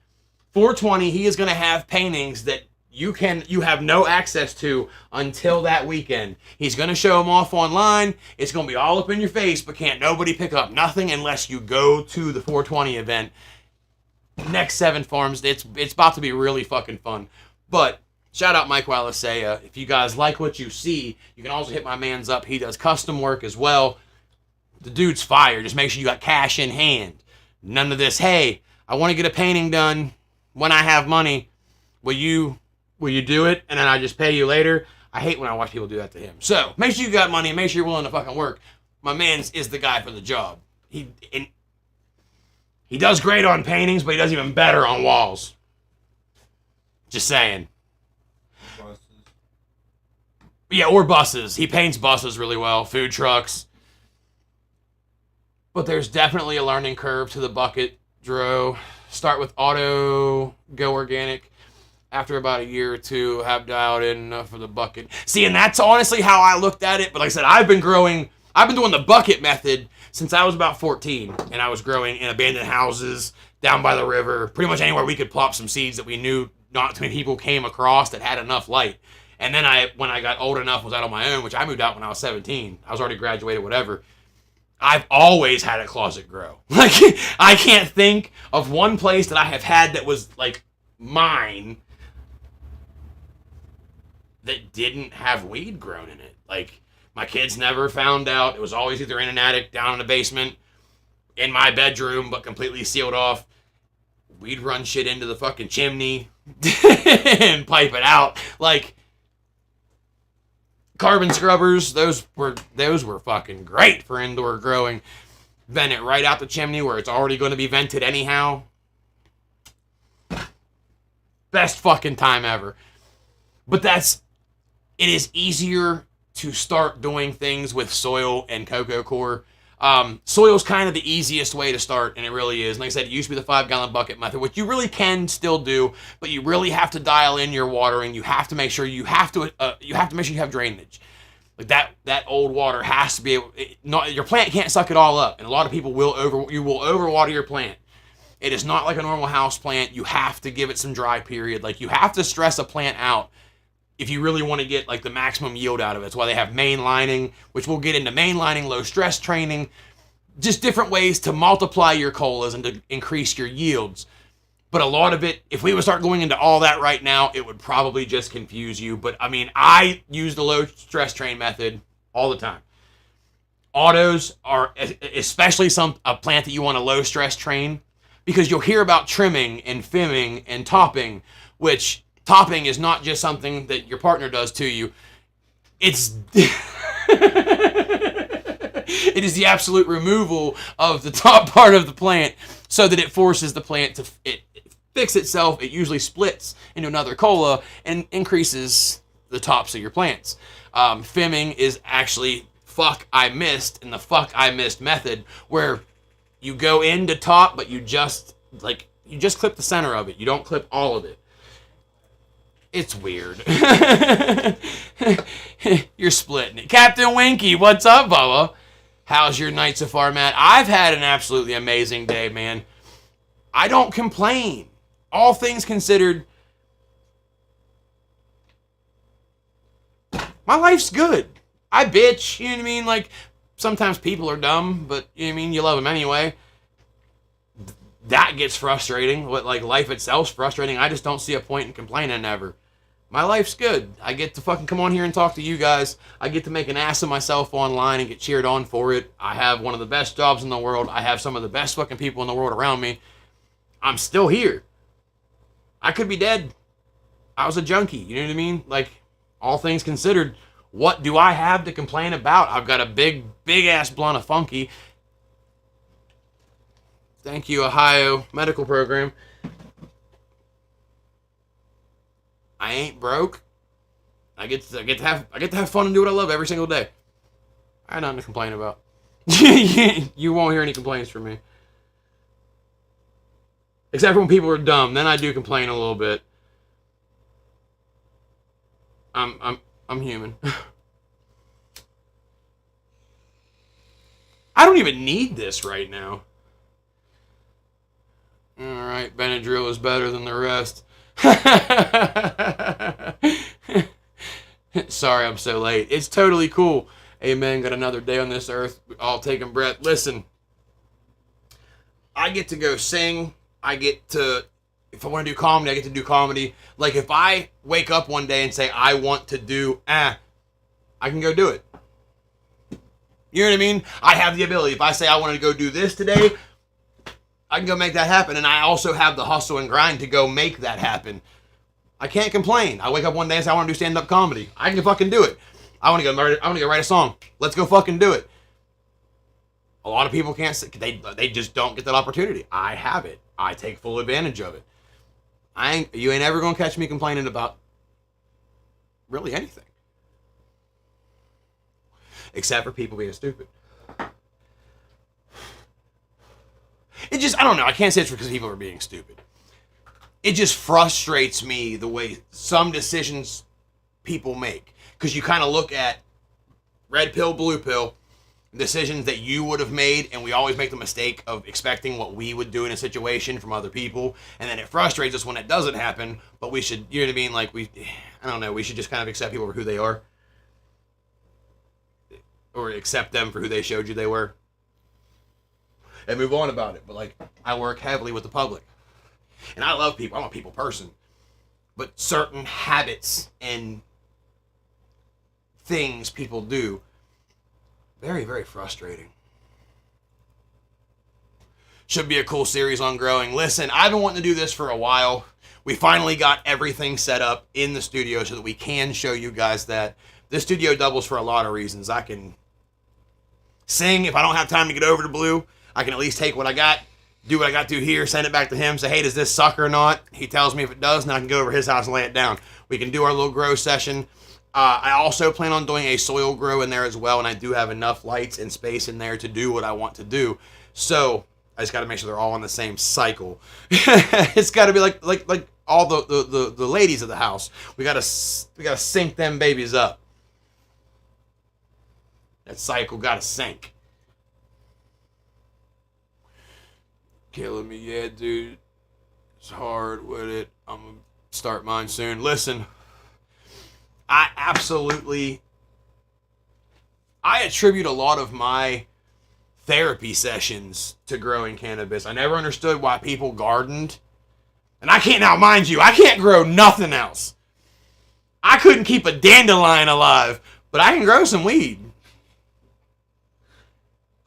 420, he is going to have paintings that you have no access to until that weekend. He's going to show them off online. It's going to be all up in your face, but can't nobody pick up nothing unless you go to the 420 event. next 7 farms. It's about to be really fucking fun. But shout out Mike Walisea. If you guys like what you see, you can also hit my man's up. He does custom work as well. The dude's fire. Just make sure you got cash in hand. None of this, hey, I want to get a painting done when I have money. Will you do it? And then I just pay you later. I hate when I watch people do that to him. So make sure you got money and make sure you're willing to fucking work. My man's is the guy for the job. He does great on paintings, but he does even better on walls. Just saying. Buses. Yeah, or buses. He paints buses really well. Food trucks. But there's definitely a learning curve to the bucket dro. Start with auto, go organic. After about a year or two, have dialed in enough for the bucket. See, and that's honestly how I looked at it. But like I said, I've been doing the bucket method since I was about 14. And I was growing in abandoned houses, down by the river, pretty much anywhere we could plop some seeds that we knew not too many people came across that had enough light. And then when I got old enough, was out on my own, which I moved out when I was 17. I was already graduated, whatever. I've always had a closet grow. Like, I can't think of one place that I have had that was, like, mine that didn't have weed grown in it. Like, my kids never found out. It was always either in an attic, down in the basement, in my bedroom, but completely sealed off. We'd run shit into the fucking chimney and pipe it out. Like, carbon scrubbers, those were fucking great for indoor growing. Vent it right out the chimney where it's already going to be vented anyhow. Best fucking time ever. But it is easier to start doing things with soil and cocoa core. Soil's kind of the easiest way to start, and it really is. And like I said, it used to be the 5-gallon bucket method, which you really can still do, but you really have to dial in your watering. You have to make sure you have drainage. Like that old water has to be your plant can't suck it all up, and a lot of people will overwater your plant. It is not like a normal house plant. You have to give it some dry period. Like, you have to stress a plant out if you really want to get like the maximum yield out of it. That's why they have main lining, which we'll get into main lining, low stress training, just different ways to multiply your colas and to increase your yields. But a lot of it, if we would start going into all that right now, it would probably just confuse you. But I mean, I use the low stress train method all the time. Autos are, especially a plant that you want to low stress train, because you'll hear about trimming and fimming and topping, which topping is not just something that your partner does to you. It's it is the absolute removal of the top part of the plant so that it forces the plant to fix itself. It usually splits into another cola and increases the tops of your plants. Fimming is actually fuck I missed in the fuck I missed method, where you go into top, but you just clip the center of it. You don't clip all of it. It's weird. You're splitting it. Captain Winky, what's up, Bubba? How's your night so far, Matt? I've had an absolutely amazing day, man. I don't complain. All things considered, my life's good. I bitch, you know what I mean? Like, sometimes people are dumb, but you know what I mean? You love them anyway. That gets frustrating. Like, life itself's frustrating. I just don't see a point in complaining ever. My life's good. I get to fucking come on here and talk to you guys. I get to make an ass of myself online and get cheered on for it. I have one of the best jobs in the world. I have some of the best fucking people in the world around me. I'm still here. I could be dead. I was a junkie. You know what I mean? Like, all things considered, what do I have to complain about? I've got a big ass blunt of funky. Thank you, Ohio Medical Program. I ain't broke. I get to have fun and do what I love every single day. I have nothing to complain about. You won't hear any complaints from me. Except for when people are dumb, then I do complain a little bit. I'm human. I don't even need this right now. Alright, Benadryl is better than the rest. Sorry I'm so late. It's totally cool. Amen. Got another day on this earth. All taking breath. Listen, I get to go sing I get to, if I want to do comedy, I get to do comedy. Like, if I wake up one day and say, I want to do, I can go do it. You know what I mean? I have the ability. If I say I want to go do this today, I can go make that happen. And I also have the hustle and grind to go make that happen. I can't complain. I wake up one day and say I want to do stand-up comedy. I can fucking do it. I want to go write a song. Let's go fucking do it. A lot of people can't. They just don't get that opportunity. I have it. I take full advantage of it. You ain't ever gonna catch me complaining about really anything, except for people being stupid. It just, I don't know. I can't say it's because people are being stupid. It just frustrates me the way some decisions people make. Because you kind of look at red pill, blue pill, decisions that you would have made, and we always make the mistake of expecting what we would do in a situation from other people, and then it frustrates us when it doesn't happen, but we should, you know what I mean? Like, I don't know, we should just kind of accept people for who they are. Or accept them for who they showed you they were. And move on about it. But, like, I work heavily with the public. And I love people. I'm a people person. But certain habits and things people do, very, very frustrating. Should be a cool series on growing. Listen, I've been wanting to do this for a while. We finally got everything set up in the studio so that we can show you guys that. This studio doubles for a lot of reasons. I can sing. If I don't have time to get over to Blue, I can at least take what I got, do what I got to here, send it back to him, say, hey, does this suck or not? He tells me if it does, and I can go over his house and lay it down. We can do our little grow session. I also plan on doing a soil grow in there as well, and I do have enough lights and space in there to do what I want to do. So I just got to make sure they're all on the same cycle. It's got to be like all the ladies of the house. We gotta sync them babies up. That cycle gotta sync. Killing me, yeah, dude. It's hard with it. I'm gonna start mine soon. Listen, I attribute a lot of my therapy sessions to growing cannabis. I never understood why people gardened. And I can't, now mind you, I can't grow nothing else. I couldn't keep a dandelion alive, but I can grow some weed.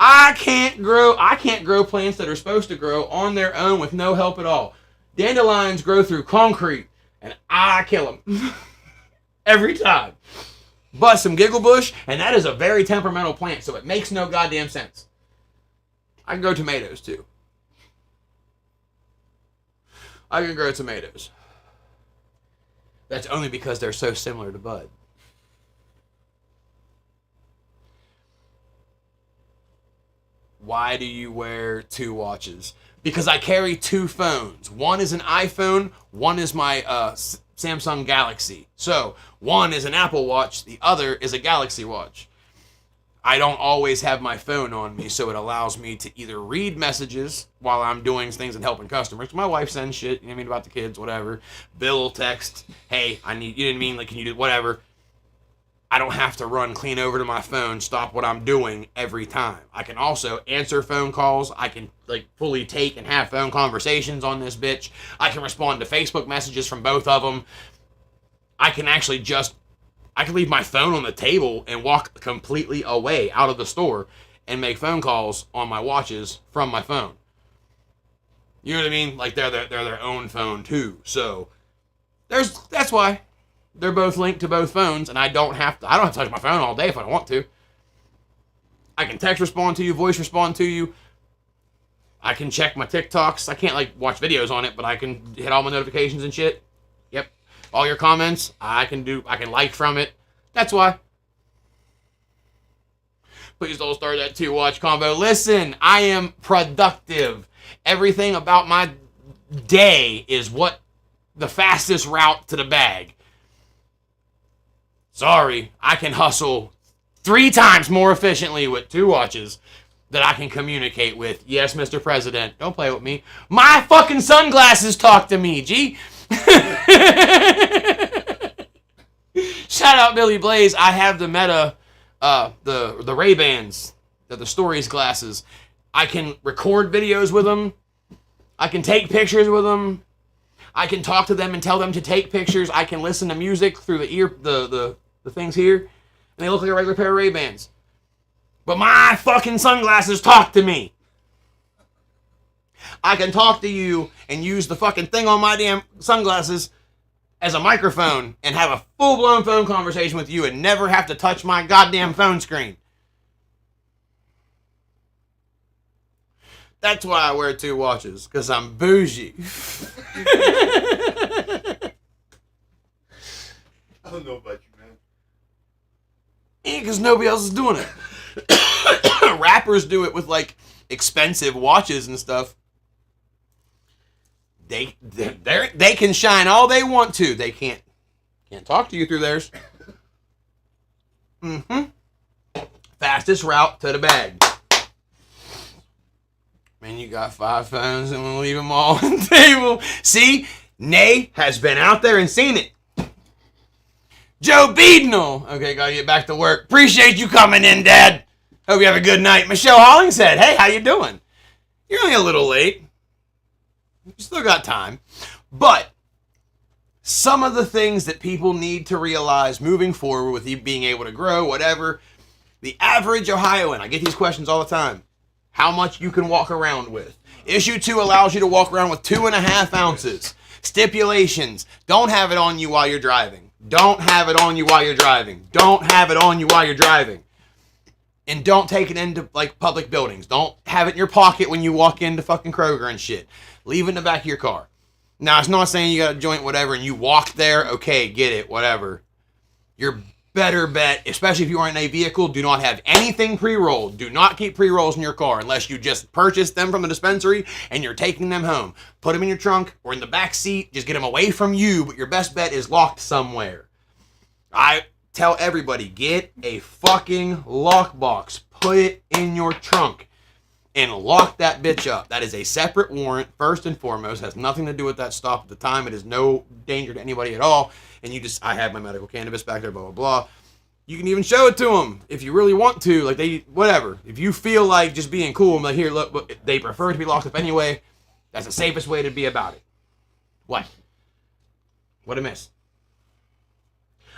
I can't grow plants that are supposed to grow on their own with no help at all. Dandelions grow through concrete, and I kill them. Every time. But some Gigglebush, and that is a very temperamental plant, so it makes no goddamn sense. I can grow tomatoes, too. I can grow tomatoes. That's only because they're so similar to bud. Why do you wear 2 watches? Because I carry 2 phones. One is an iPhone, one is my Samsung Galaxy. So, one is an Apple Watch, the other is a Galaxy Watch. I don't always have my phone on me, so it allows me to either read messages while I'm doing things and helping customers. My wife sends shit, you know what I mean, about the kids, whatever. Bill will text, hey, I need, you know what I mean, like, can you do whatever. I don't have to run clean over to my phone, stop what I'm doing every time. I can also answer phone calls. I can like fully take and have phone conversations on this bitch. I can respond to Facebook messages from both of them. I can actually I can leave my phone on the table and walk completely away out of the store and make phone calls on my watches from my phone. You know what I mean? Like they're their own phone too. So that's why. They're both linked to both phones, and I don't have to touch my phone all day if I don't want to. I can text respond to you, voice respond to you. I can check my TikToks. I can't like watch videos on it, but I can hit all my notifications and shit. Yep. All your comments, I can like from it. That's why. Please don't start that 2-watch combo. Listen, I am productive. Everything about my day is what the fastest route to the bag. Sorry, I can hustle 3 times more efficiently with 2 watches that I can communicate with. Yes, Mr. President, don't play with me. My fucking sunglasses talk to me, G. Shout out Billy Blaze. I have the Meta, the Ray-Bans, the Stories glasses. I can record videos with them. I can take pictures with them. I can talk to them and tell them to take pictures. I can listen to music through the things here, and they look like a regular pair of Ray-Bans. But my fucking sunglasses talk to me. I can talk to you and use the fucking thing on my damn sunglasses as a microphone and have a full-blown phone conversation with you and never have to touch my goddamn phone screen. That's why I wear 2 watches, because I'm bougie. I don't know about you, man. Yeah, because nobody else is doing it. Rappers do it with, like, expensive watches and stuff. They can shine all they want to. They can't talk to you through theirs. Fastest route to the bag. Man, you got 5 phones and we'll leave them all on the table. See? Nay has been out there and seen it. Joe Beadnell. Okay, gotta get back to work. Appreciate you coming in, Dad. Hope you have a good night. Michelle Hollingshead. Hey, how you doing? You're only a little late. You still got time. But some of the things that people need to realize moving forward with you being able to grow, whatever, the average Ohioan, I get these questions all the time. How much you can walk around with. Issue 2 allows you to walk around with 2.5 ounces. Stipulations. Don't have it on you while you're driving. Don't have it on you while you're driving. Don't have it on you while you're driving. And don't take it into, like, public buildings. Don't have it in your pocket when you walk into fucking Kroger and shit. Leave it in the back of your car. Now, it's not saying you got a joint, whatever, and you walk there. Okay, get it, whatever. Your better bet, especially if you are in a vehicle, do not have anything pre-rolled. Do not keep pre-rolls in your car unless you just purchased them from the dispensary and you're taking them home. Put them in your trunk or in the back seat. Just get them away from you, but your best bet is locked somewhere. I tell everybody, get a fucking lockbox. Put it in your trunk and lock that bitch up. That is a separate warrant, first and foremost. Has nothing to do with that stop at the time. It is no danger to anybody at all. And you just, I have my medical cannabis back there, blah, blah, blah. You can even show it to them if you really want to. Like, they, whatever. If you feel like just being cool, I'm like, here, look, they prefer to be locked up anyway. That's the safest way to be about it. What? What'd I miss?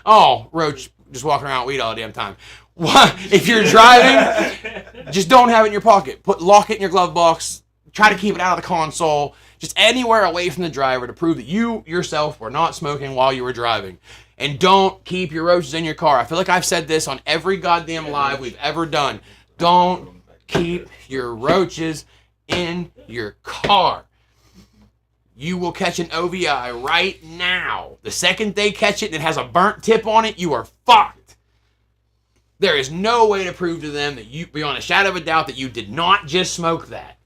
Oh, Roach, just walking around with weed all the damn time. What? If you're driving, just don't have it in your pocket. Lock it in your glove box. Try to keep it out of the console. Just anywhere away from the driver to prove that you yourself were not smoking while you were driving. And don't keep your roaches in your car. I feel like I've said this on every goddamn live we've ever done. Don't keep your roaches in your car. You will catch an OVI right now. The second they catch it and it has a burnt tip on it, you are fucked. There is no way to prove to them that you, beyond a shadow of a doubt, that you did not just smoke that.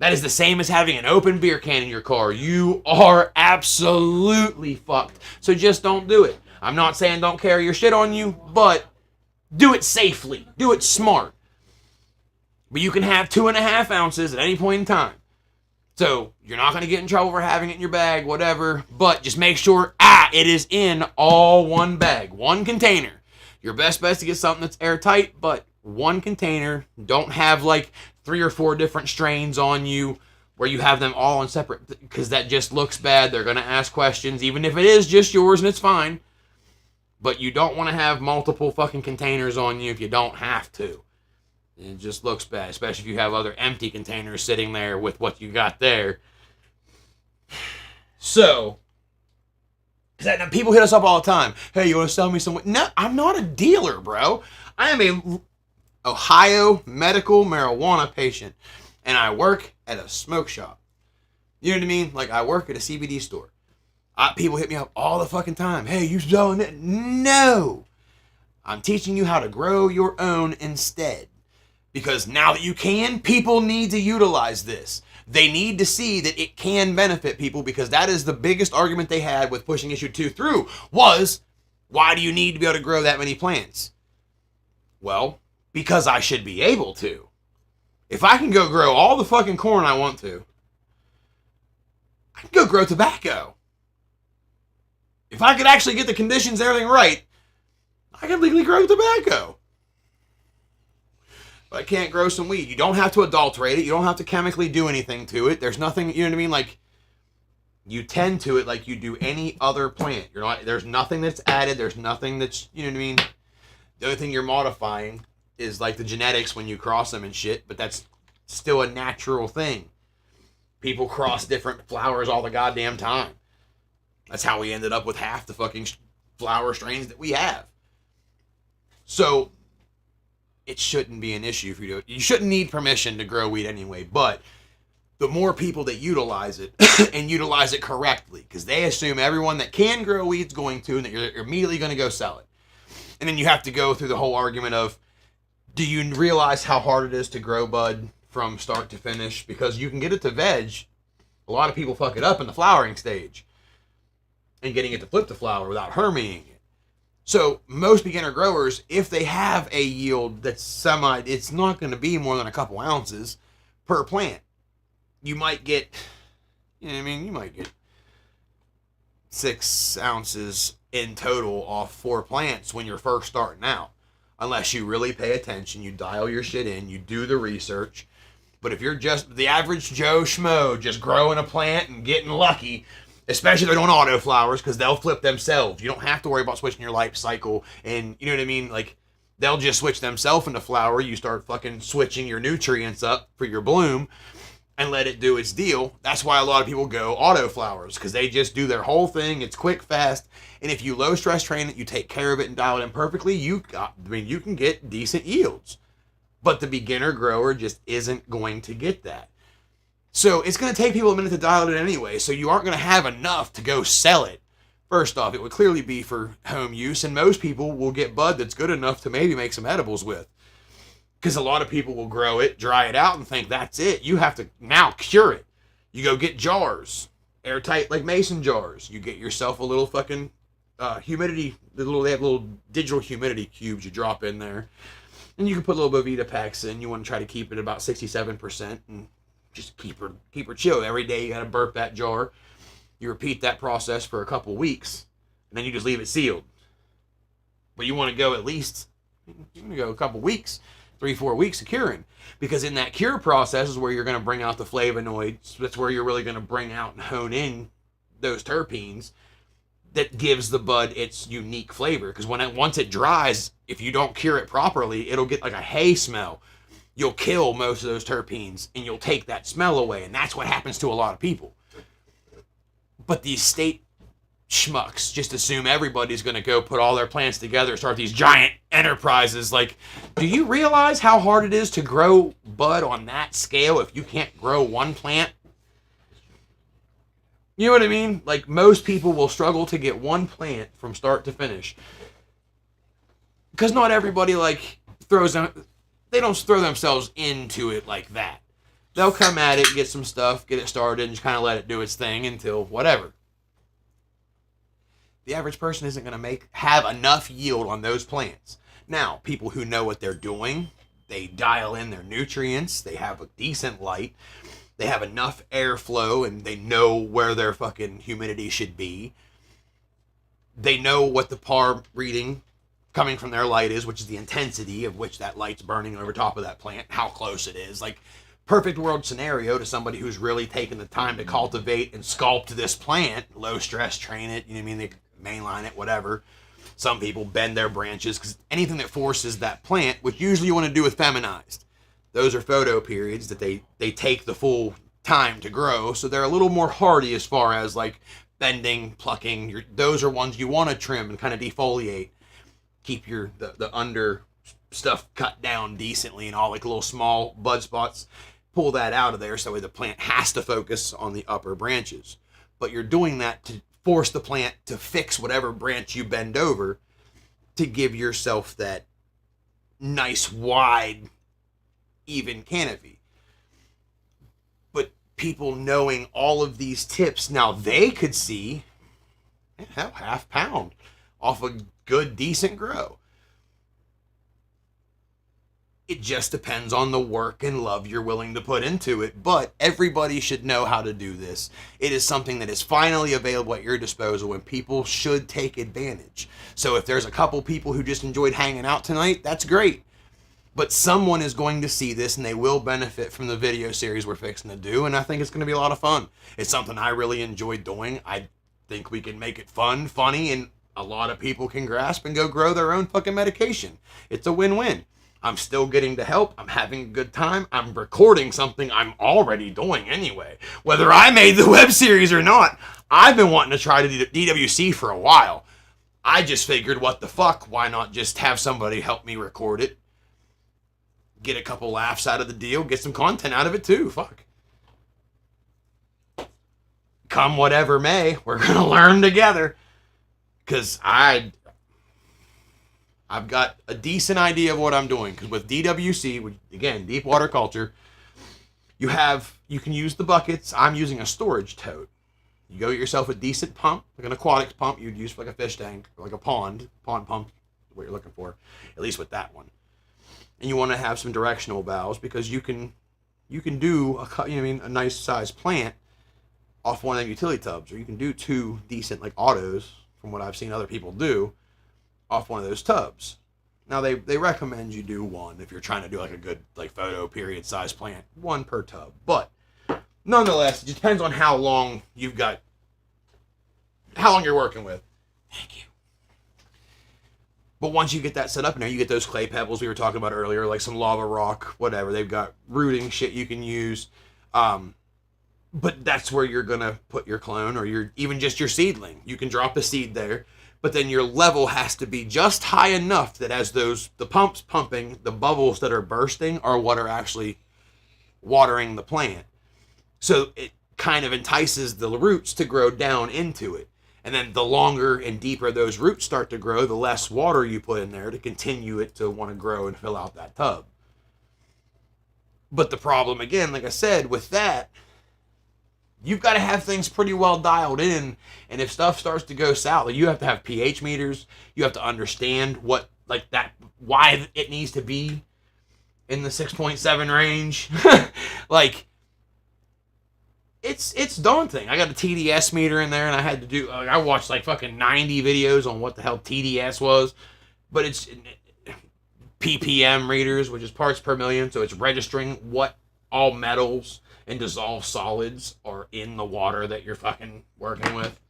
That is the same as having an open beer can in your car. You are absolutely fucked. So just don't do it. I'm not saying don't carry your shit on you, but do it safely. Do it smart. But you can have 2.5 ounces at any point in time. So you're not going to get in trouble for having it in your bag, whatever. But just make sure, it is in all one bag, one container. Your best bet is to get something that's airtight, but one container. Don't have like 3 or 4 different strains on you where you have them all in separate, because that just looks bad. They're going to ask questions, even if it is just yours and it's fine. But you don't want to have multiple fucking containers on you if you don't have to. It just looks bad, especially if you have other empty containers sitting there with what you got there. So, people hit us up all the time. Hey, you want to sell me some? No, I'm not a dealer, bro. I am a Ohio medical marijuana patient, and I work at a smoke shop. You know what I mean? Like, I work at a CBD store. People hit me up all the fucking time. Hey, you selling it? No. I'm teaching you how to grow your own instead. Because now that you can, people need to utilize this. They need to see that it can benefit people, because that is the biggest argument they had with pushing issue 2 through was, why do you need to be able to grow that many plants? Well, because I should be able to. If I can go grow all the fucking corn I want to, I can go grow tobacco. If I could actually get the conditions and everything right, I could legally grow tobacco. but I can't grow some weed. You don't have to adulterate it. You don't have to chemically do anything to it. There's nothing, you know what I mean? Like, you tend to it like you do any other plant. You're not, there's nothing that's added. There's nothing that's, you know what I mean? The only thing you're modifying is like the genetics when you cross them and shit, but that's still a natural thing. People cross different flowers all the goddamn time. That's how we ended up with half the fucking flower strains that we have. So, it shouldn't be an issue for you to do it. You shouldn't need permission to grow weed anyway, but the more people that utilize it and utilize it correctly, because they assume everyone that can grow weed's going to, and that you're immediately going to go sell it. And then you have to go through the whole argument of, do you realize how hard it is to grow bud from start to finish? Because you can get it to veg. A lot of people fuck it up in the flowering stage and getting it to flip to flower without herming it. So most beginner growers, if they have a yield that's it's not going to be more than a couple ounces per plant. You might get, you know what I mean? You might get 6 ounces in total off 4 plants when you're first starting out. Unless you really pay attention, you dial your shit in, you do the research. But if you're just the average Joe Schmo, just growing a plant and getting lucky, especially if they're doing auto flowers, because they'll flip themselves. You don't have to worry about switching your life cycle, and you know what I mean? Like, they'll just switch themselves into flower. You start fucking switching your nutrients up for your bloom and let it do its deal. That's why a lot of people go auto flowers, because they just do their whole thing. It's quick, fast, and if you low stress train it, you take care of it and dial it in perfectly, you can get decent yields. But the beginner grower just isn't going to get that. So it's going to take people a minute to dial it in anyway, so you aren't going to have enough to go sell it. First off, it would clearly be for home use, and most people will get bud that's good enough to maybe make some edibles with. Because a lot of people will grow it, dry it out, and think that's it. You have to now cure it. You go get jars, airtight like mason jars. You get yourself a little fucking humidity, they have little digital humidity cubes you drop in there. And you can put a little Bovita packs in. You want to try to keep it about 67%, and just keep her chill. Every day you got to burp that jar. You repeat that process for a couple weeks, and then you just leave it sealed. But you want to go at least, you want to go a couple weeks, 3-4 weeks of curing. Because in that cure process is where you're going to bring out the flavonoids. That's where you're really going to bring out and hone in those terpenes that gives the bud its unique flavor. Because once it dries, if you don't cure it properly, it'll get like a hay smell. You'll kill most of those terpenes, and you'll take that smell away, and that's what happens to a lot of people. But these state schmucks just assume everybody's going to go put all their plants together, start these giant enterprises. Like, do you realize how hard it is to grow bud on that scale if you can't grow one plant? You know what I mean? Like, most people will struggle to get one plant from start to finish. Because not everybody, like, they don't throw themselves into it like that. They'll come at it, get some stuff, get it started, and just kind of let it do its thing until whatever. The average person isn't going to have enough yield on those plants. Now, people who know what they're doing, they dial in their nutrients, they have a decent light, they have enough airflow, and they know where their fucking humidity should be. They know what the par reading coming from their light is, which is the intensity of which that light's burning over top of that plant, how close it is. Like, perfect world scenario to somebody who's really taken the time to cultivate and sculpt this plant, low stress train it, you know what I mean, they mainline it, whatever. Some people bend their branches, because anything that forces that plant, which usually you want to do with feminized, those are photo periods that they take the full time to grow, so they're a little more hardy as far as like bending, plucking. Those are ones you want to trim and kind of defoliate. Keep the under stuff cut down decently and all like little small bud spots. Pull that out of there so the plant has to focus on the upper branches. But you're doing that to force the plant to fix whatever branch you bend over to give yourself that nice, wide, even canopy. But people knowing all of these tips, now they could see half pound off a good, decent grow. It just depends on the work and love you're willing to put into it. But everybody should know how to do this. It is something that is finally available at your disposal, and people should take advantage. So if there's a couple people who just enjoyed hanging out tonight, that's great. But someone is going to see this and they will benefit from the video series we're fixing to do, and I think it's going to be a lot of fun. It's something I really enjoy doing. I think we can make it fun, funny, and a lot of people can grasp and go grow their own fucking medication. It's a win-win. I'm still getting to help. I'm having a good time. I'm recording something I'm already doing anyway. Whether I made the web series or not, I've been wanting to try to do DWC for a while. I just figured, what the fuck, why not just have somebody help me record it? Get a couple laughs out of the deal, get some content out of it too, fuck. Come whatever may, we're gonna learn together. Because I've got a decent idea of what I'm doing. Because with DWC, which, again, deep water culture, you can use the buckets. I'm using a storage tote. You go get yourself a decent pump, like an aquatics pump you'd use for like a fish tank, or like a pond pump, what you're looking for, at least with that one. And you want to have some directional valves because you can do a nice sized plant off one of them utility tubs, or you can do 2 decent like autos, from what I've seen other people do, off one of those tubs. Now they recommend you do 1 if you're trying to do like a good like photo period size plant, 1 per tub. But nonetheless, it just depends on how long you're working with. Thank you. But once you get that set up in there, you get those clay pebbles we were talking about earlier, like some lava rock, whatever. They've got rooting shit you can use. But that's where you're going to put your clone, or even just your seedling. You can drop a seed there, but then your level has to be just high enough that as the pump's pumping, the bubbles that are bursting are what are actually watering the plant. So it kind of entices the roots to grow down into it. And then the longer and deeper those roots start to grow, the less water you put in there to continue it to want to grow and fill out that tub. But the problem, again, like I said, with that, you've got to have things pretty well dialed in. And if stuff starts to go south, you have to have pH meters. You have to understand why it needs to be in the 6.7 range. Like, it's daunting. I got a TDS meter in there, and I had to do. I watched like fucking 90 videos on what the hell TDS was, but it's ppm readers, which is parts per million. So it's registering what all metals and dissolved solids are in the water that you're fucking working with.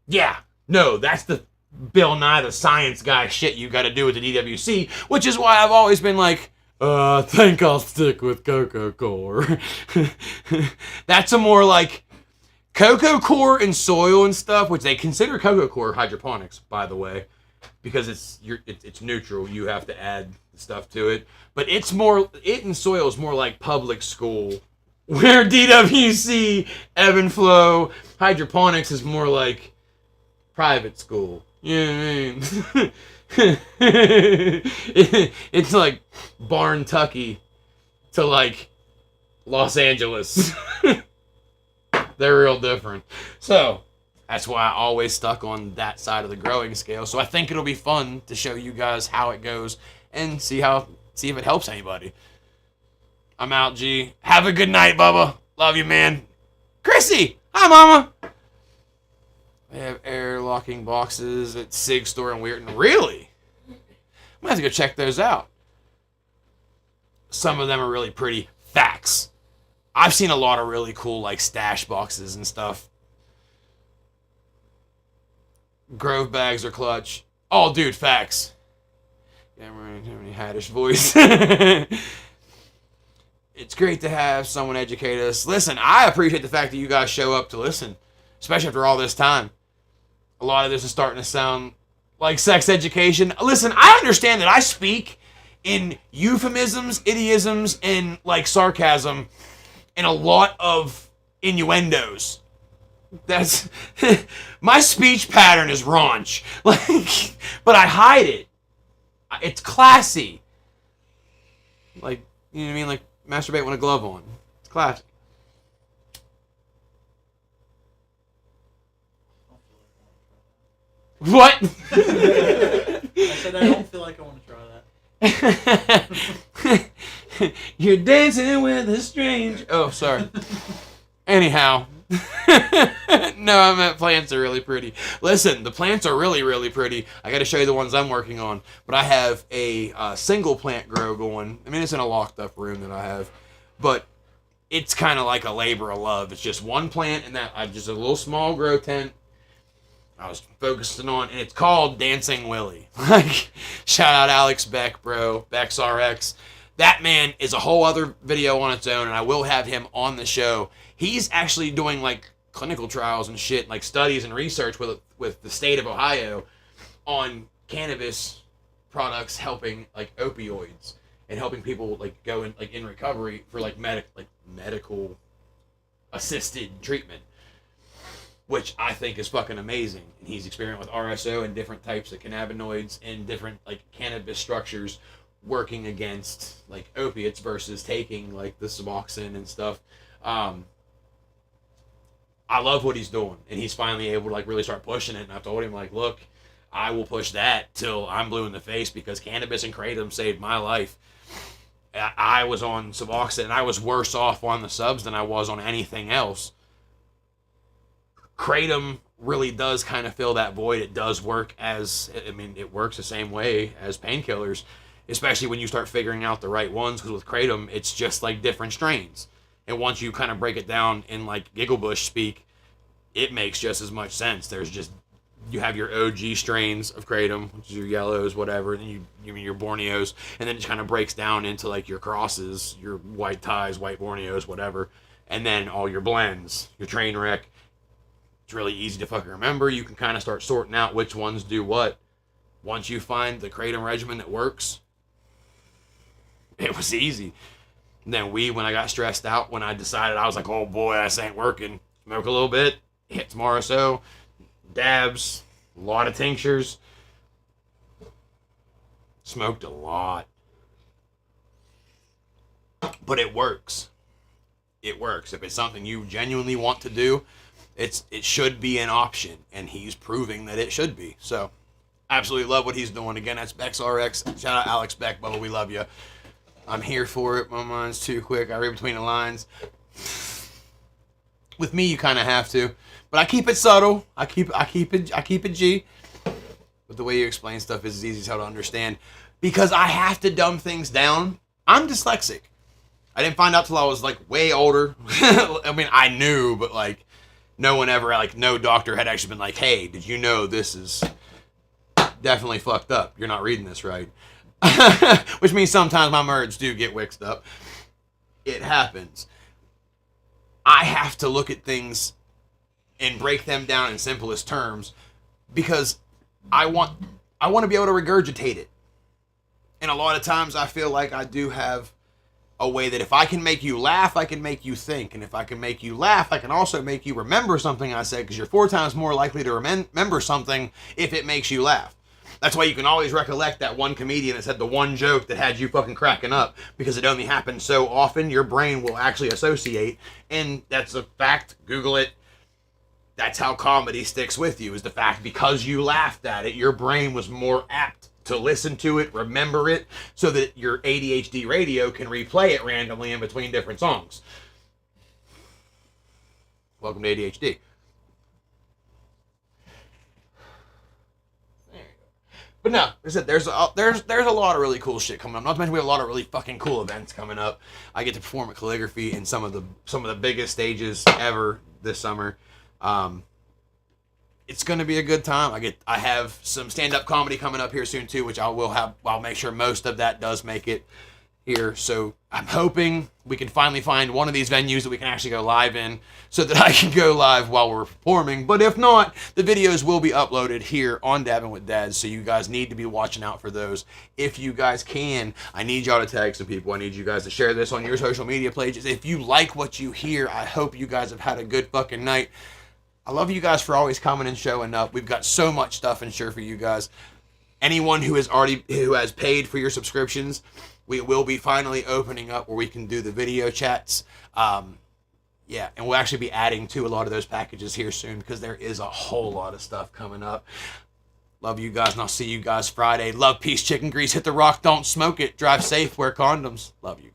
Yeah, no, that's the Bill Nye the Science Guy shit you got to do with the DWC, which is why I've always been like, I think I'll stick with Cocoa Core. That's a more like Cocoa Core and soil and stuff, which they consider Cocoa Core hydroponics, by the way, because it's neutral. You have to add stuff to it, but it and soil is more like public school, where DWC, ebb and flow, hydroponics is more like private school. You know what I mean? It's like Barntucky to like Los Angeles. They're real different. So that's why I always stuck on that side of the growing scale. So I think it'll be fun to show you guys how it goes and see if it helps anybody. I'm out, G. Have a good night, Bubba. Love you, man. Chrissy! Hi, Mama! They have air locking boxes at Sig Store in Weirton. Really? I'm gonna have to go check those out. Some of them are really pretty. Facts. I've seen a lot of really cool like stash boxes and stuff. Grove bags are clutch. Oh, dude, facts. Yeah, I'm any Haddish voice. It's great to have someone educate us. Listen, I appreciate the fact that you guys show up to listen, especially after all this time. A lot of this is starting to sound like sex education. Listen, I understand that I speak in euphemisms, idioms, and like sarcasm, and a lot of innuendos. That's my speech pattern is raunch, like, but I hide it. It's classy. Like, you know what I mean? Like masturbate with a glove on. It's classy. What? I said I don't feel like I want to try that. You're dancing with a strange. Oh, sorry. Anyhow, No, I meant plants are really pretty. Listen, the plants are really, really pretty. I got to show you the ones I'm working on. But I have a single plant grow going. I mean, it's in a locked up room that I have. But it's kind of like a labor of love. It's just one plant and that just a little small grow tent. I was focusing on, and it's called Dancing Willie. Like, shout out Alex Beck, bro. Beck's RX. That man is a whole other video on its own, and I will have him on the show. He's actually doing like clinical trials and shit, like studies and research with the state of Ohio on cannabis products helping like opioids and helping people like go in recovery for like medical assisted treatment, which I think is fucking amazing. And he's experimenting with RSO and different types of cannabinoids and different like cannabis structures working against like opiates versus taking like the Suboxone and stuff. I love what he's doing, and he's finally able to like really start pushing it. And I told him like, look, I will push that till I'm blue in the face because cannabis and kratom saved my life. I was on Suboxone and I was worse off on the subs than I was on anything else. Kratom really does kind of fill that void. It does work it works the same way as painkillers, especially when you start figuring out the right ones, because with kratom, it's just like different strains. And once you kind of break it down in like Gigglebush speak, it makes just as much sense. You have your OG strains of kratom, which is your yellows, whatever, and then your Borneos, and then it kind of breaks down into like your crosses, your white ties, white Borneos, whatever, and then all your blends, your train wreck. It's really easy to fucking remember. You can kind of start sorting out which ones do what. Once you find the kratom regimen that works, it was easy. And then when I got stressed out, when I decided, I was like, oh boy, this ain't working. Smoke a little bit, hit some RSO, dabs, a lot of tinctures. Smoked a lot. But it works. It works. If it's something you genuinely want to do, it should be an option, and he's proving that it should be. So, absolutely love what he's doing. Again, that's Beck's RX. Shout out Alex Beck, Bubba, we love you. I'm here for it. My mind's too quick. I read between the lines. With me, you kind of have to, but I keep it subtle. I keep it G. But the way you explain stuff is as easy as hell to understand, because I have to dumb things down. I'm dyslexic. I didn't find out till I was like way older. I mean, I knew, but like no one ever, like no doctor had actually been like, hey, did you know this is definitely fucked up? You're not reading this right. Which means sometimes my words do get mixed up. It happens. I have to look at things and break them down in simplest terms because I want to be able to regurgitate it. And a lot of times I feel like I do have a way that if I can make you laugh, I can make you think. And if I can make you laugh, I can also make you remember something I said, because you're 4 times more likely to remember something if it makes you laugh. That's why you can always recollect that one comedian that said the one joke that had you fucking cracking up, because it only happens so often, your brain will actually associate. And that's a fact. Google it. That's how comedy sticks with you, is the fact because you laughed at it, your brain was more apt to listen to it, remember it, so that your ADHD radio can replay it randomly in between different songs. Welcome to ADHD. But no, like I said, there's a lot of really cool shit coming up. Not to mention we have a lot of really fucking cool events coming up. I get to perform at Calligraphy in some of the biggest stages ever this summer. It's gonna be a good time. I have some stand-up comedy coming up here soon too, which I'll make sure most of that does make it here. So I'm hoping we can finally find one of these venues that we can actually go live in, so that I can go live while we're performing. But if not, the videos will be uploaded here on Dabbing with Dads, so you guys need to be watching out for those. If you guys can, I need y'all to tag some people. I need you guys to share this on your social media pages. If you like what you hear, I hope you guys have had a good fucking night. I love you guys for always coming and showing up. We've got so much stuff in store for you guys. Anyone who has paid for your subscriptions, we will be finally opening up where we can do the video chats. Yeah, and we'll actually be adding to a lot of those packages here soon, because there is a whole lot of stuff coming up. Love you guys, and I'll see you guys Friday. Love, peace, chicken grease. Hit the rock, don't smoke it. Drive safe, wear condoms. Love you.